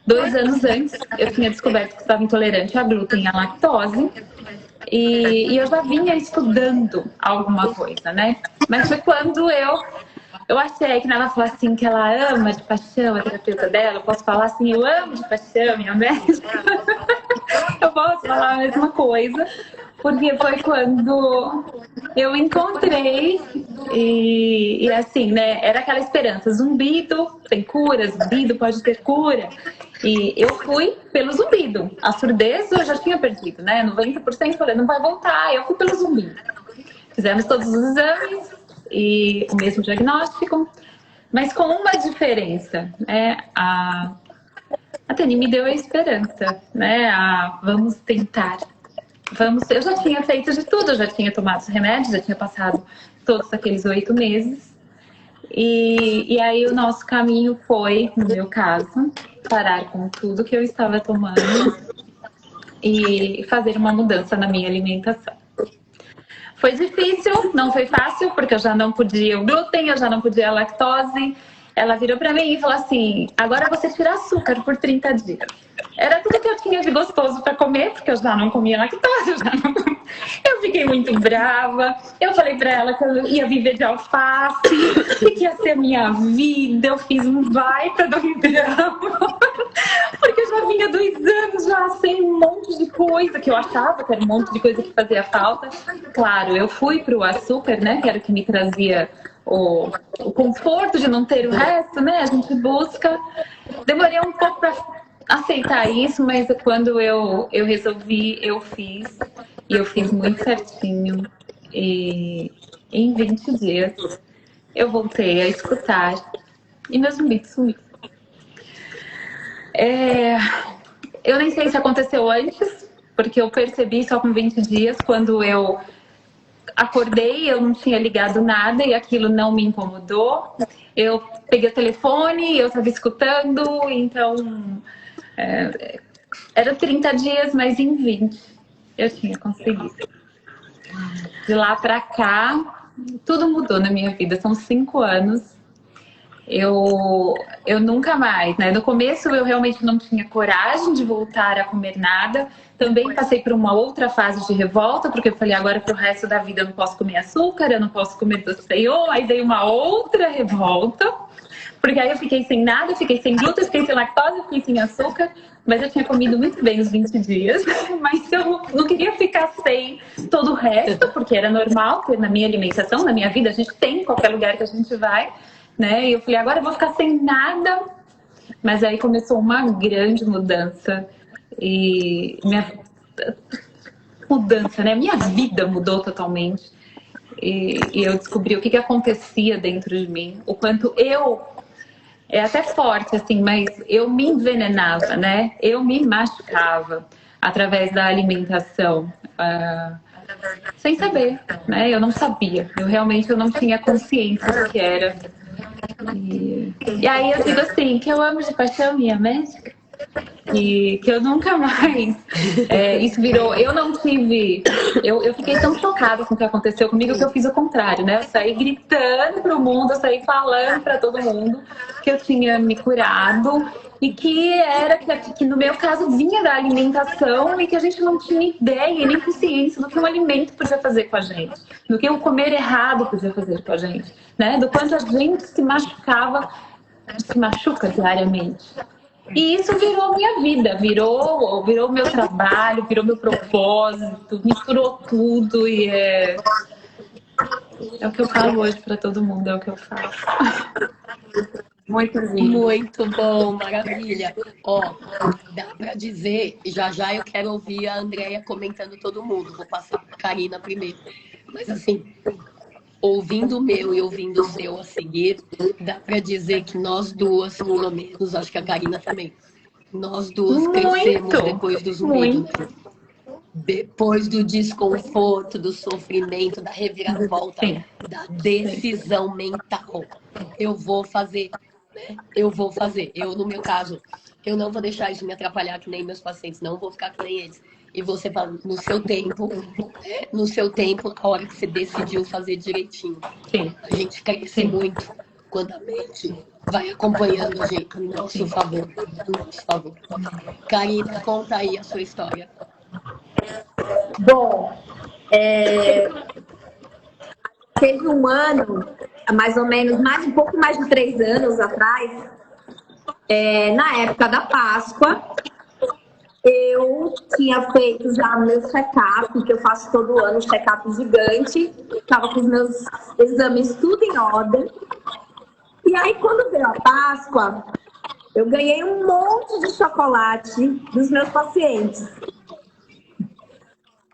2 anos antes, eu tinha descoberto que estava intolerante a glúten e à lactose. E eu já vinha estudando alguma coisa, né? Mas foi quando eu achei que ela falou assim, que ela ama de paixão a terapeuta dela. Eu posso falar assim, eu amo de paixão minha médica. Eu posso falar a mesma coisa. Porque foi quando eu encontrei e assim, né? Era aquela esperança, zumbido tem cura, zumbido pode ter cura. E eu fui pelo zumbido. A surdez eu já tinha perdido, né? 90% falei, não vai voltar. Eu fui pelo zumbido. Fizemos todos os exames e o mesmo diagnóstico, mas com uma diferença, né? A Tani me deu a esperança, né? Vamos tentar. eu já tinha feito de tudo, eu já tinha tomado os remédios, já tinha passado todos aqueles 8 meses. E aí o nosso caminho foi, no meu caso, parar com tudo que eu estava tomando e fazer uma mudança na minha alimentação. Foi difícil, não foi fácil, porque eu já não podia o glúten, eu já não podia a lactose. Ela virou pra mim e falou assim: agora você tira açúcar por 30 dias. Era tudo que eu tinha de gostoso para comer, porque eu já não comia lactose. Eu fiquei muito brava. Eu falei pra ela que eu ia viver de alface, que ia ser a minha vida. Eu fiz um baita do drama, porque eu já vinha 2 anos já sem um monte de coisa, que eu achava que era um monte de coisa que fazia falta. Claro, eu fui pro açúcar, né, que era o que me trazia o conforto de não ter o resto, né? A gente busca. Demorei um pouco para aceitar isso, mas quando eu resolvi, eu fiz. E eu fiz muito certinho. E em 20 dias eu voltei a escutar. E meus limites sumiram. Eu nem sei se aconteceu antes, porque eu percebi só com 20 dias, quando eu acordei, eu não tinha ligado nada e aquilo não me incomodou. Eu peguei o telefone, eu estava escutando, então era 30 dias, mas em 20 eu tinha conseguido. De lá para cá, tudo mudou na minha vida. São 5 anos. Eu nunca mais, né? No começo eu realmente não tinha coragem de voltar a comer nada. Também passei por uma outra fase de revolta, porque eu falei, agora pro resto da vida eu não posso comer açúcar, eu não posso comer doce. Aí veio uma outra revolta, porque aí eu fiquei sem nada, fiquei sem glúten, fiquei sem lactose, fiquei sem açúcar, mas eu tinha comido muito bem os 20 dias, mas eu não queria ficar sem todo o resto, porque era normal ter na minha alimentação, na minha vida, a gente tem em qualquer lugar que a gente vai, né? E eu falei, agora eu vou ficar sem nada. Mas aí começou uma grande mudança. E minha mudança, né? Minha vida mudou totalmente. E eu descobri o que acontecia dentro de mim. O quanto eu... É até forte, assim, mas eu me envenenava, né? Eu me machucava através da alimentação. Sem saber, né? Eu não sabia. Eu não tinha consciência do que era. E aí eu digo assim, que eu amo de paixão minha médica. E que eu nunca mais... isso virou... Eu não tive... Eu fiquei tão chocada com o que aconteceu comigo que eu fiz o contrário, né? Eu saí gritando pro mundo, eu saí falando pra todo mundo que eu tinha me curado e que no meu caso vinha da alimentação e que a gente não tinha ideia nem consciência do que o alimento podia fazer com a gente, do que o comer errado podia fazer com a gente, né? Do quanto a gente se machuca diariamente. E isso virou minha vida, virou meu trabalho, virou meu propósito, misturou tudo e é o que eu falo hoje para todo mundo, é o que eu faço. Muito lindo. Muito bom, maravilha. Ó, dá pra dizer, já eu quero ouvir a Andréia comentando todo mundo. Vou passar pra Karina primeiro. Mas assim, ouvindo o meu e ouvindo o seu a seguir, dá pra dizer que nós duas, pelo menos, acho que a Karina também, nós duas crescemos depois do zumbido, né? Depois do desconforto, do sofrimento, da reviravolta, da decisão mental. Eu vou fazer, né? Eu, no meu caso, eu não vou deixar isso me atrapalhar que nem meus pacientes, não vou ficar que nem eles. E você fala, no seu tempo, a hora que você decidiu fazer direitinho. Sim. A gente cresce muito quando a mente vai acompanhando a gente a nosso favor. Karina, conta aí a sua história. Bom, teve um ano, mais ou menos, um pouco mais de 3 anos atrás, na época da Páscoa, eu tinha feito já meu check-up, que eu faço todo ano, um check-up gigante, estava com os meus exames tudo em ordem. E aí, quando veio a Páscoa, eu ganhei um monte de chocolate dos meus pacientes.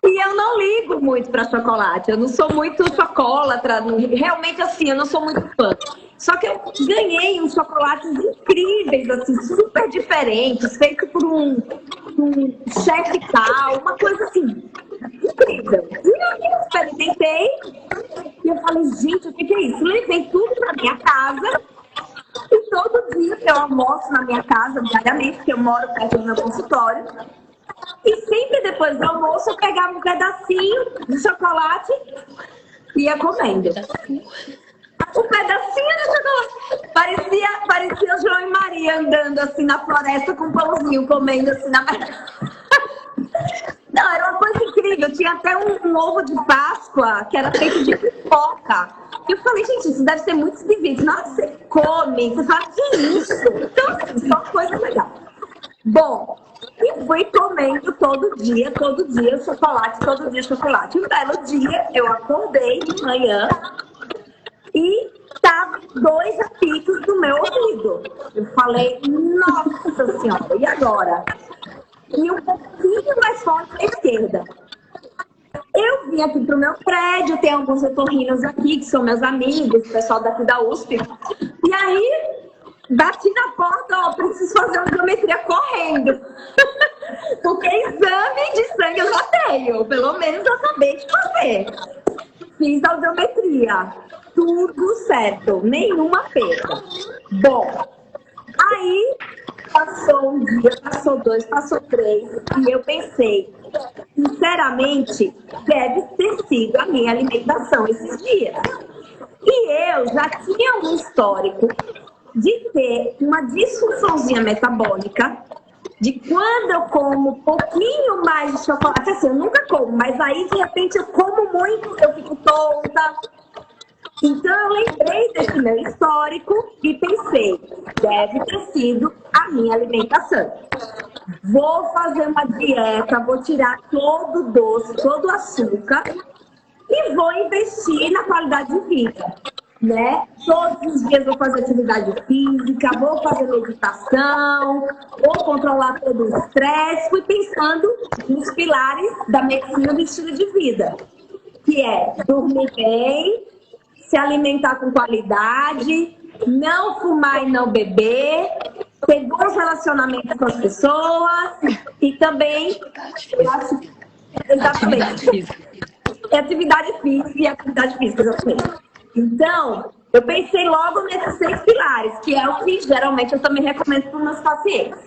E eu não ligo muito para chocolate, eu não sou muito chocolatra, realmente assim, eu não sou muito fã. Só que eu ganhei uns chocolates incríveis, assim, super diferentes, feitos por um chefe tal, uma coisa assim, incrível. E aí eu experimentei e eu falei, gente, o que é isso? Levei tudo pra minha casa e todo dia eu almoço na minha casa, diariamente, porque eu moro perto do meu consultório. E sempre depois do almoço eu pegava um pedacinho de chocolate e ia comendo. Um pedacinho de chocolate. Parecia o João e Maria andando assim na floresta com um pãozinho, comendo assim na... Não, era uma coisa incrível. Tinha até um ovo de Páscoa que era feito de pipoca. E eu falei, gente, isso deve ser muito esquisito. Na hora que você come, você fala, que isso? Então, assim, só coisa legal. Bom, e fui comendo todo dia chocolate, todo dia chocolate. Um belo dia, eu acordei de manhã e tava 2 apitos no meu ouvido. Eu falei, nossa senhora, e agora? E um pouquinho mais forte à esquerda. Eu vim aqui pro meu prédio, tem alguns otorrinos aqui, que são meus amigos, o pessoal daqui da USP. E aí, bati na porta, ó, preciso fazer uma audiometria correndo. Porque exame de sangue eu já tenho, pelo menos eu acabei de fazer. Fiz a audiometria, tudo certo, nenhuma perda. Bom, aí passou um dia, passou 2, passou 3, e eu pensei, sinceramente, deve ter sido a minha alimentação esses dias. E eu já tinha um histórico de ter uma disfunçãozinha metabólica, de quando eu como um pouquinho mais de chocolate, assim, eu nunca como, mas aí de repente eu como muito, eu fico tonta. Então eu lembrei desse meu histórico e pensei, deve ter sido a minha alimentação. Vou fazer uma dieta, vou tirar todo o doce, todo o açúcar e vou investir na qualidade de vida. Né? Todos os dias vou fazer atividade física, vou fazer meditação, vou controlar todo o estresse. Fui pensando nos pilares da medicina do estilo de vida, que é dormir bem, se alimentar com qualidade, não fumar e não beber, ter bons relacionamentos com as pessoas e também Atividade física. Atividade física e atividade física, exatamente. Então, eu pensei logo nesses 6 pilares, que é o que geralmente eu também recomendo para os meus pacientes.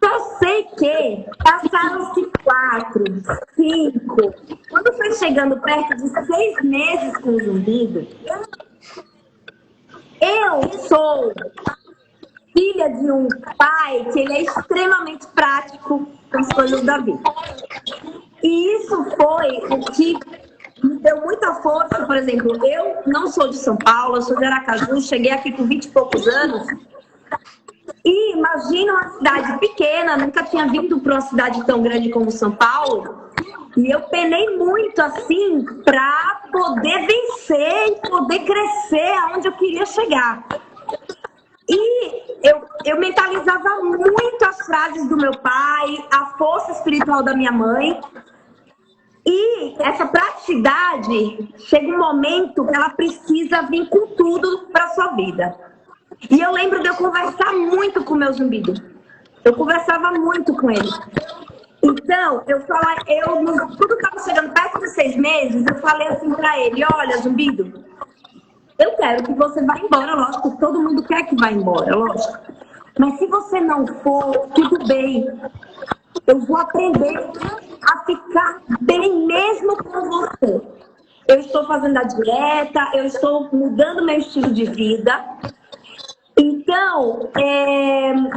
Só sei que passaram-se 4, 5, quando foi chegando perto de 6 meses com o zumbido, eu sou filha de um pai que ele é extremamente prático com as coisas da vida. E isso foi o que me deu muita força. Por exemplo, eu não sou de São Paulo, eu sou de Aracaju, cheguei aqui com 20 e poucos anos. E imagina uma cidade pequena, nunca tinha vindo para uma cidade tão grande como São Paulo. E eu penei muito assim para poder vencer e poder crescer aonde eu queria chegar. E eu mentalizava muito as frases do meu pai, a força espiritual da minha mãe. E essa praticidade chega um momento que ela precisa vir com tudo para sua vida. E eu lembro de eu conversar muito com o meu zumbido. Eu conversava muito com ele. Então, quando estava chegando perto de 6 meses, eu falei assim para ele, olha, zumbido, eu quero que você vá embora, lógico, todo mundo quer que vá embora, lógico. Mas se você não for, tudo bem. Eu vou aprender a ficar bem mesmo com você. Eu estou fazendo a dieta, eu estou mudando meu estilo de vida. Então,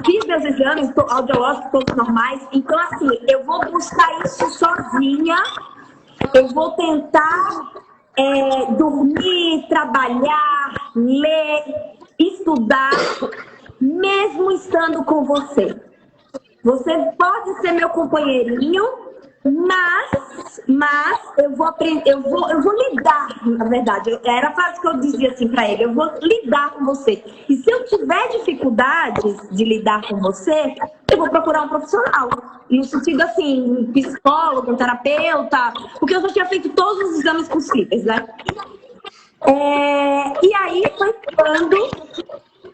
fiz meus exames audiológicos todos normais. Então, assim, eu vou buscar isso sozinha. Eu vou tentar dormir, trabalhar, ler, estudar, mesmo estando com você. Você pode ser meu companheirinho, mas eu vou aprender, eu vou lidar, na verdade. Era a frase que eu dizia assim para ele, eu vou lidar com você. E se eu tiver dificuldades de lidar com você, eu vou procurar um profissional. No sentido assim, um psicólogo, um terapeuta, porque eu já tinha feito todos os exames possíveis, né? E aí foi quando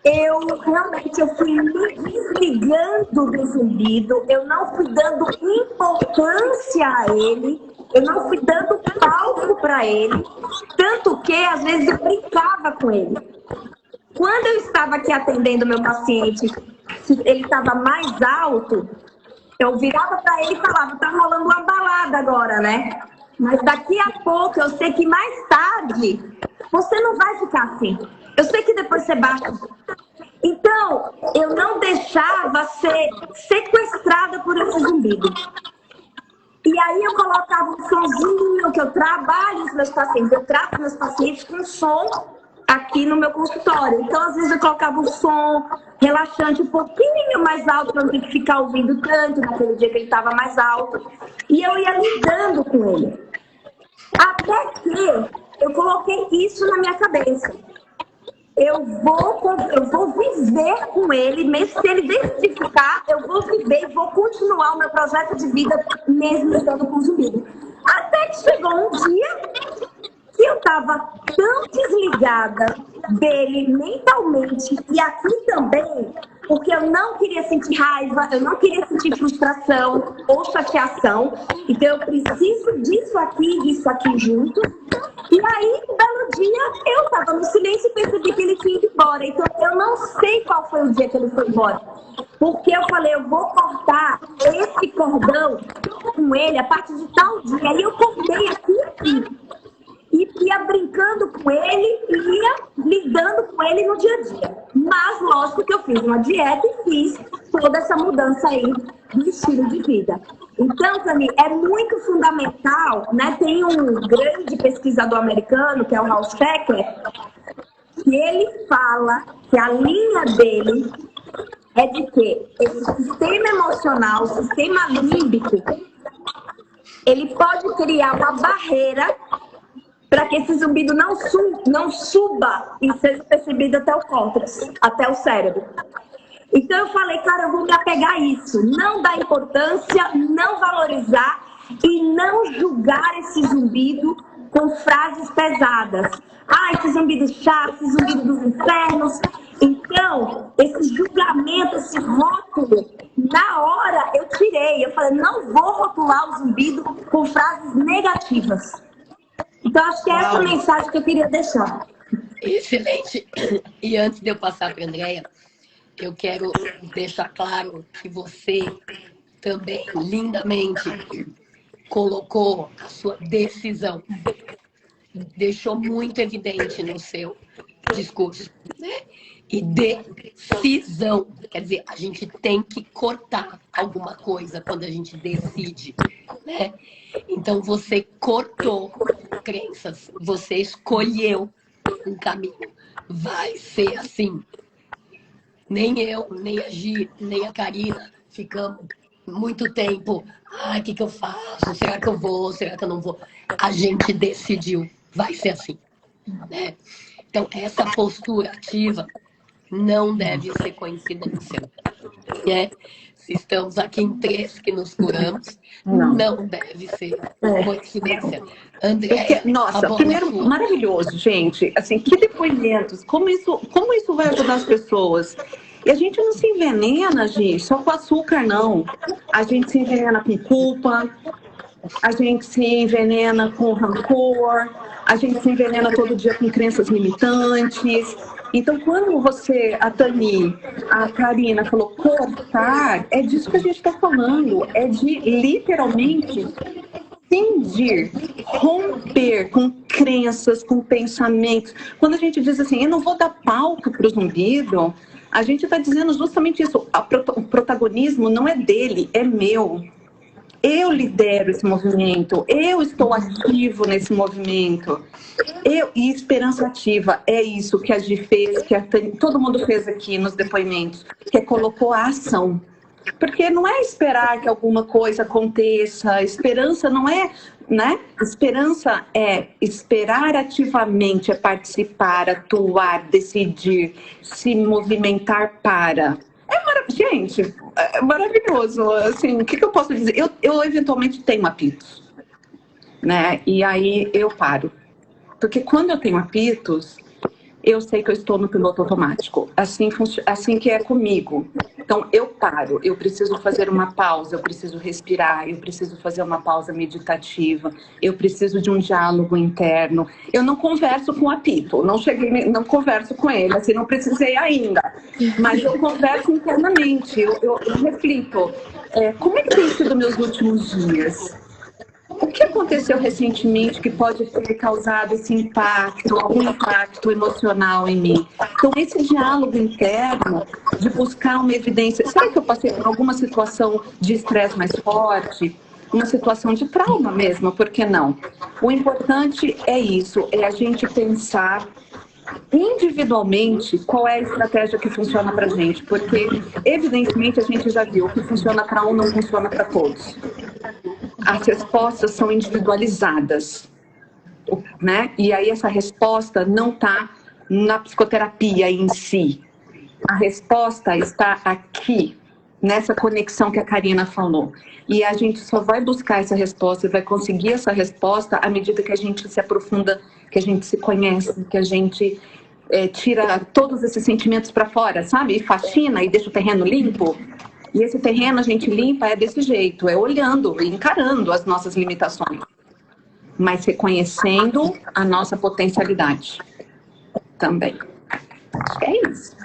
eu fui me desligando do zumbido, eu não fui dando importância a ele, eu não fui dando palco para ele, tanto que às vezes eu brincava com ele. Quando eu estava aqui atendendo meu paciente, se ele estava mais alto, eu virava para ele e falava, tá rolando uma balada agora, né? Mas daqui a pouco, eu sei que mais tarde, você não vai ficar assim. Eu sei que depois você baixa. Então, eu não deixava ser sequestrada por esse zumbido. E aí eu colocava um sonzinho, que eu trabalho os meus pacientes, eu trato meus pacientes com som aqui no meu consultório. Então, às vezes eu colocava um som relaxante um pouquinho mais alto, para não ter que ficar ouvindo tanto naquele dia que ele estava mais alto. E eu ia lidando com ele. Até que eu coloquei isso na minha cabeça. Eu vou viver com ele, mesmo se ele decidir ficar, eu vou viver e vou continuar o meu projeto de vida mesmo estando com o zumbido. Até que chegou um dia que eu estava tão desligada dele mentalmente e aqui também, porque eu não queria sentir raiva, eu não queria sentir frustração ou chateação. Então eu preciso disso aqui e disso aqui junto. E aí, um belo dia, eu estava no silêncio e percebi que ele tinha ido embora. Então eu não sei qual foi o dia que ele foi embora. Porque eu falei, eu vou cortar esse cordão com ele a partir de tal dia. Aí eu cortei aqui. E ia brincando com ele e ia lidando com ele no dia a dia. Mas, lógico que eu fiz uma dieta e fiz toda essa mudança aí do estilo de vida. Então, Cami, é muito fundamental, né? Tem um grande pesquisador americano, que é o Ralph Stecker, que ele fala que a linha dele é de que esse sistema emocional, o sistema límbico, ele pode criar uma barreira para que esse zumbido não suba e seja percebido até o córtex, até o cérebro. Então eu falei, cara, eu vou me apegar a isso, não dar importância, não valorizar e não julgar esse zumbido com frases pesadas. Ah, esse zumbido chato, esse zumbido dos infernos. Então, esse julgamento, esse rótulo, na hora eu tirei. Eu falei, não vou rotular o zumbido com frases negativas. Então, acho que é essa mensagem que eu queria deixar. Excelente. E antes de eu passar para a Andréia, eu quero deixar claro que você também, lindamente, colocou a sua decisão. Deixou muito evidente no seu discurso, né? E decisão. Quer dizer, a gente tem que cortar alguma coisa quando a gente decide, né? Então, você cortou crenças, você escolheu um caminho. Vai ser assim. Nem eu, nem a Gi, nem a Karina ficamos muito tempo. Ai, o que eu faço? Será que eu vou? Será que eu não vou? A gente decidiu. Vai ser assim, né? Então, essa postura ativa não deve ser coincidência, né? Se estamos aqui em 3 que nos curamos, não deve ser coincidência. Andréia, nossa, primeiro, maravilhoso, gente. Assim, que depoimentos. Como isso vai ajudar as pessoas? E a gente não se envenena, gente, só com açúcar, não. A gente se envenena com culpa, a gente se envenena com rancor, a gente se envenena todo dia com crenças limitantes. Então, quando a Tani, a Karina falou cortar, é disso que a gente está falando. É de, literalmente, cindir, romper com crenças, com pensamentos. Quando a gente diz assim, eu não vou dar palco para o zumbido, a gente está dizendo justamente isso. O protagonismo não é dele, é meu. Eu lidero esse movimento, eu estou ativo nesse movimento. E esperança ativa é isso que a Gi fez, que todo mundo fez aqui nos depoimentos, que colocou a ação. Porque não é esperar que alguma coisa aconteça, esperança não é, né? Esperança é esperar ativamente, é participar, atuar, decidir, se movimentar para... Gente, é maravilhoso. Assim, o que eu posso dizer? Eu eventualmente tenho apitos, né? E aí eu paro. Porque quando eu tenho apitos, eu sei que eu estou no piloto automático. Assim que é comigo. Então, eu paro, eu preciso fazer uma pausa, eu preciso respirar, eu preciso fazer uma pausa meditativa, eu preciso de um diálogo interno. Eu não converso com o apito, não converso com ele, assim, não precisei ainda. Mas eu converso internamente, eu reflito. Como é que tem sido meus últimos dias? O que aconteceu recentemente que pode ter causado esse impacto, algum impacto emocional em mim? Então, esse diálogo interno de buscar uma evidência. Será que eu passei por alguma situação de estresse mais forte? Uma situação de trauma mesmo, por que não? O importante é isso, é a gente pensar individualmente qual é a estratégia que funciona para a gente, porque evidentemente a gente já viu que funciona para um, não funciona para todos. As respostas são individualizadas, né? E aí essa resposta não está na psicoterapia em si. A resposta está aqui, nessa conexão que a Karina falou. E a gente só vai buscar essa resposta e vai conseguir essa resposta à medida que a gente se aprofunda, que a gente se conhece, que a gente tira todos esses sentimentos para fora, sabe? E faxina e deixa o terreno limpo. E esse terreno a gente limpa desse jeito, olhando e encarando as nossas limitações, mas reconhecendo a nossa potencialidade também. Acho que é isso.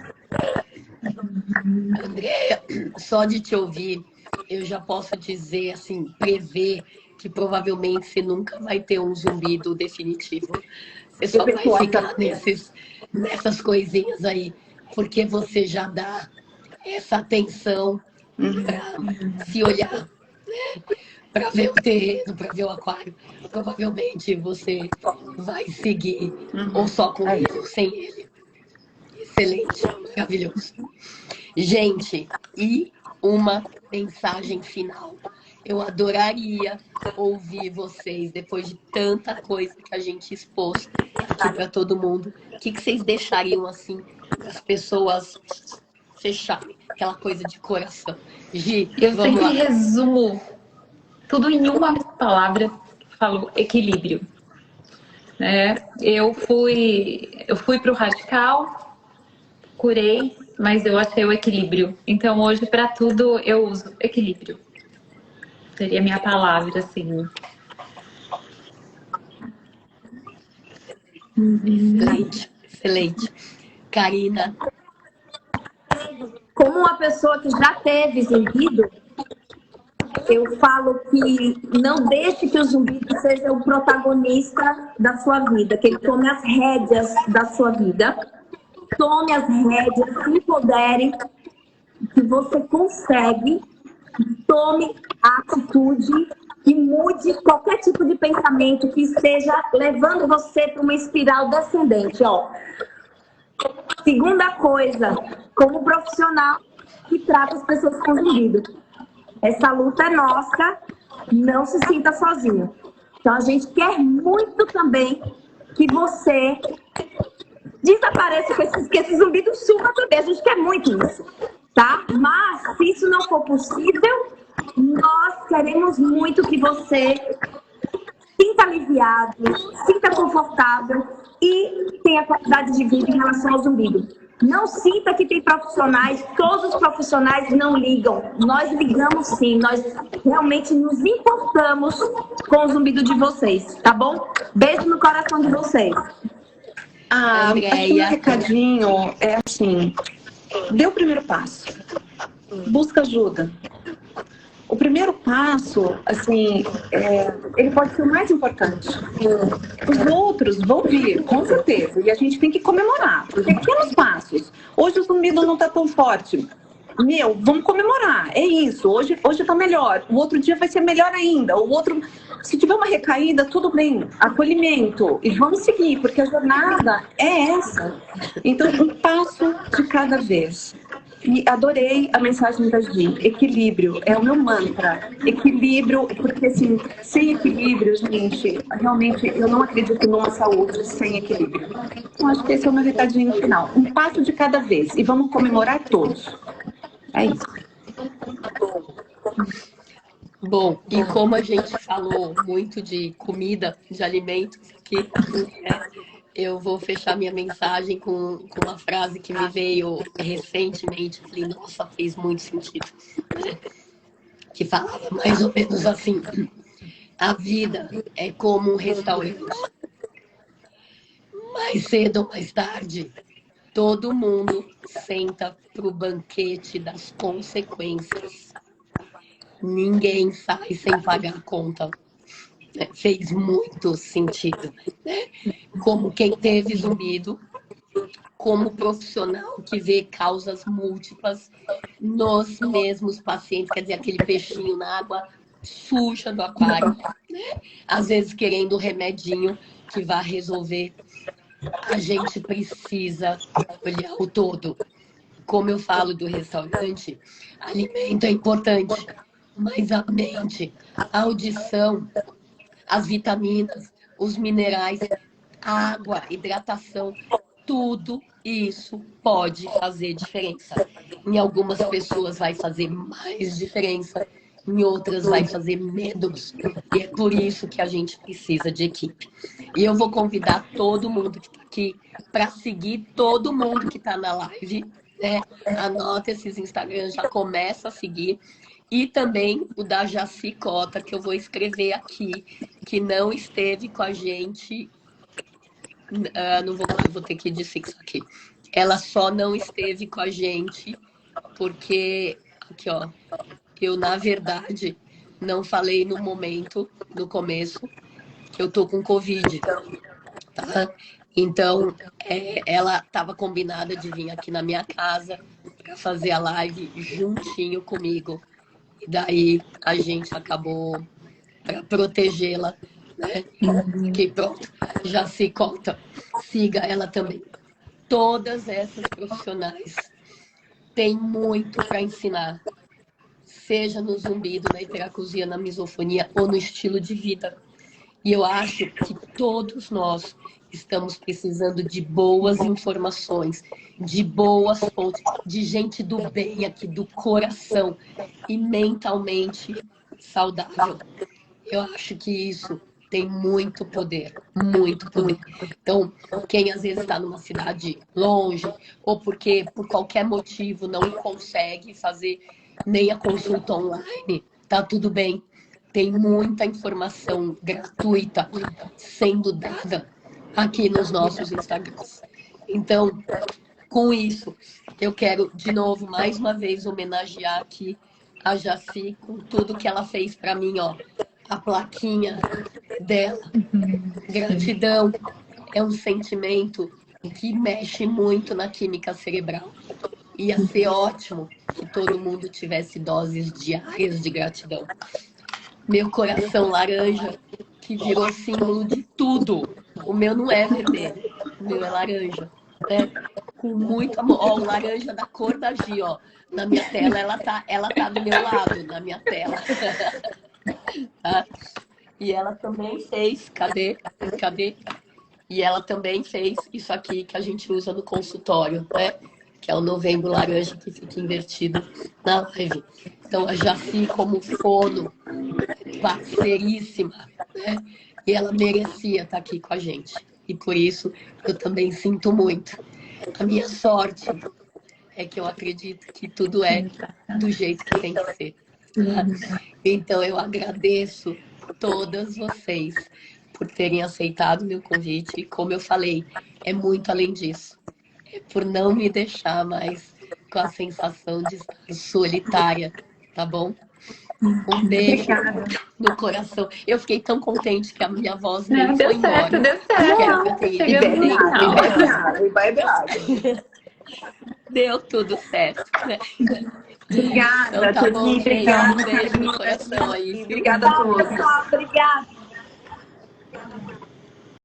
Andréia, só de te ouvir, eu já posso dizer, assim, prever que provavelmente você nunca vai ter um zumbido definitivo. Você só vai ficar nessas coisinhas aí, porque você já dá essa atenção para se olhar, né? Para ver o terreno, para ver o aquário. Provavelmente você vai seguir, ou só com ele, ou sem ele. Excelente, maravilhoso. Gente, e uma mensagem final. Eu adoraria ouvir vocês, depois de tanta coisa que a gente expôs aqui para todo mundo. O que vocês deixariam, assim, para as pessoas fecharem? Aquela coisa de coração. Gi, eu vamos sempre lá. resumo tudo em uma palavra, falo equilíbrio. Eu fui para o radical, curei, mas eu achei o equilíbrio. Então hoje para tudo eu uso equilíbrio. Seria a minha palavra, assim. Excelente, excelente. Karina. Como uma pessoa que já teve zumbido, eu falo que não deixe que o zumbido seja o protagonista da sua vida, que ele tome as rédeas da sua vida. Tome as rédeas, se empodere, que você consegue, tome a atitude e mude qualquer tipo de pensamento que esteja levando você para uma espiral descendente. Segunda coisa, como profissional que trata as pessoas com zumbido. Essa luta é nossa, não se sinta sozinho. Então a gente quer muito também que você desapareça que esse zumbido suma também. A gente quer muito isso, tá? Mas se isso não for possível, nós queremos muito que você sinta aliviado, sinta confortável e tenha qualidade de vida em relação ao zumbido. Não sinta que tem profissionais, todos os profissionais não ligam. Nós ligamos sim, nós realmente nos importamos com o zumbido de vocês, tá bom? Beijo no coração de vocês. Aqui um recadinho é assim, dê o primeiro passo, busca ajuda. O primeiro passo, assim, ele pode ser o mais importante. Os outros vão vir, com certeza, e a gente tem que comemorar. Pequenos passos. Hoje o zumbido não está tão forte. Vamos comemorar, é isso. Hoje tá melhor, o outro dia vai ser melhor ainda. O outro, se tiver uma recaída, tudo bem, acolhimento. E vamos seguir, porque a jornada é essa. Então, um passo de cada vez. E adorei a mensagem da Gi. Equilíbrio é o meu mantra. Equilíbrio, porque assim, sem equilíbrio, gente, realmente eu não acredito numa saúde sem equilíbrio. Então acho que esse é o meu recadinho final. Um passo de cada vez e vamos comemorar todos. É isso. Bom, e como a gente falou muito de comida, de alimentos aqui, eu vou fechar minha mensagem com uma frase que me veio recentemente. Falei, nossa, fez muito sentido. Que falava mais ou menos assim: a vida é como um restaurante. Mais cedo ou mais tarde, todo mundo senta para o banquete das consequências. Ninguém sai sem pagar a conta. Fez muito sentido. Né? Como quem teve zumbido, como profissional que vê causas múltiplas nos mesmos pacientes, quer dizer, aquele peixinho na água suja do aquário, né? Às vezes querendo o remedinho que vai resolver. A gente precisa olhar o todo. Como eu falo do restaurante, alimento é importante, mas a mente, a audição, as vitaminas, os minerais, água, hidratação, tudo isso pode fazer diferença. Em algumas pessoas vai fazer mais diferença, em outras vai fazer menos. E é por isso que a gente precisa de equipe. E eu vou convidar todo mundo que está aqui para seguir todo mundo que está na live. Né? Anota esses Instagrams, já começa a seguir. E também o da Jaci Cota, que eu vou escrever aqui, que não esteve com a gente. Não vou ter que dizer isso aqui. Ela só não esteve com a gente porque, aqui ó, eu na verdade não falei no momento, no começo, que eu tô com Covid, tá? Então, ela estava combinada de vir aqui na minha casa para fazer a live juntinho comigo. E daí a gente acabou para protegê-la, né? Que pronto, já se conta. Siga ela também. Todas essas profissionais têm muito para ensinar, seja no zumbido, na hiperacusia, na misofonia ou no estilo de vida. E eu acho que todos nós estamos precisando de boas informações, de boas fontes, de gente do bem aqui, do coração e mentalmente saudável. Eu acho que isso tem muito poder, muito poder. Então, quem às vezes está numa cidade longe, ou porque por qualquer motivo não consegue fazer nem a consulta online, tá tudo bem. Tem muita informação gratuita sendo dada aqui nos nossos Instagrams. Então, com isso, eu quero, de novo, mais uma vez, homenagear aqui a Jaci com tudo que ela fez para mim, ó. A plaquinha dela. Gratidão é um sentimento que mexe muito na química cerebral. Ia ser ótimo que todo mundo tivesse doses diárias de gratidão. Meu coração laranja, que virou símbolo de tudo. O meu não é vermelho, o meu é laranja. Né? Com muito amor. Ó, o laranja da cor da Gi, ó. Na minha tela, ela tá do meu lado, na minha tela. Tá? E ela também fez, cadê? E ela também fez isso aqui que a gente usa no consultório, né? Que é o novembro laranja que fica invertido na live. Então a Jaci como fono, parceiríssima, né? E ela merecia estar aqui com a gente. E por isso eu também sinto muito. A minha sorte é que eu acredito que tudo é do jeito que tem que ser. Então eu agradeço todas vocês por terem aceitado meu convite. E como eu falei, é muito além disso. É por não me deixar mais com a sensação de estar solitária, tá bom? Um beijo no coração. Eu fiquei tão contente que a minha voz nem foi embora. Deu certo. Deu tudo certo, né? Obrigada, então, tá bom, obrigada. Um beijo no coração aí. Obrigada a todos. Obrigada.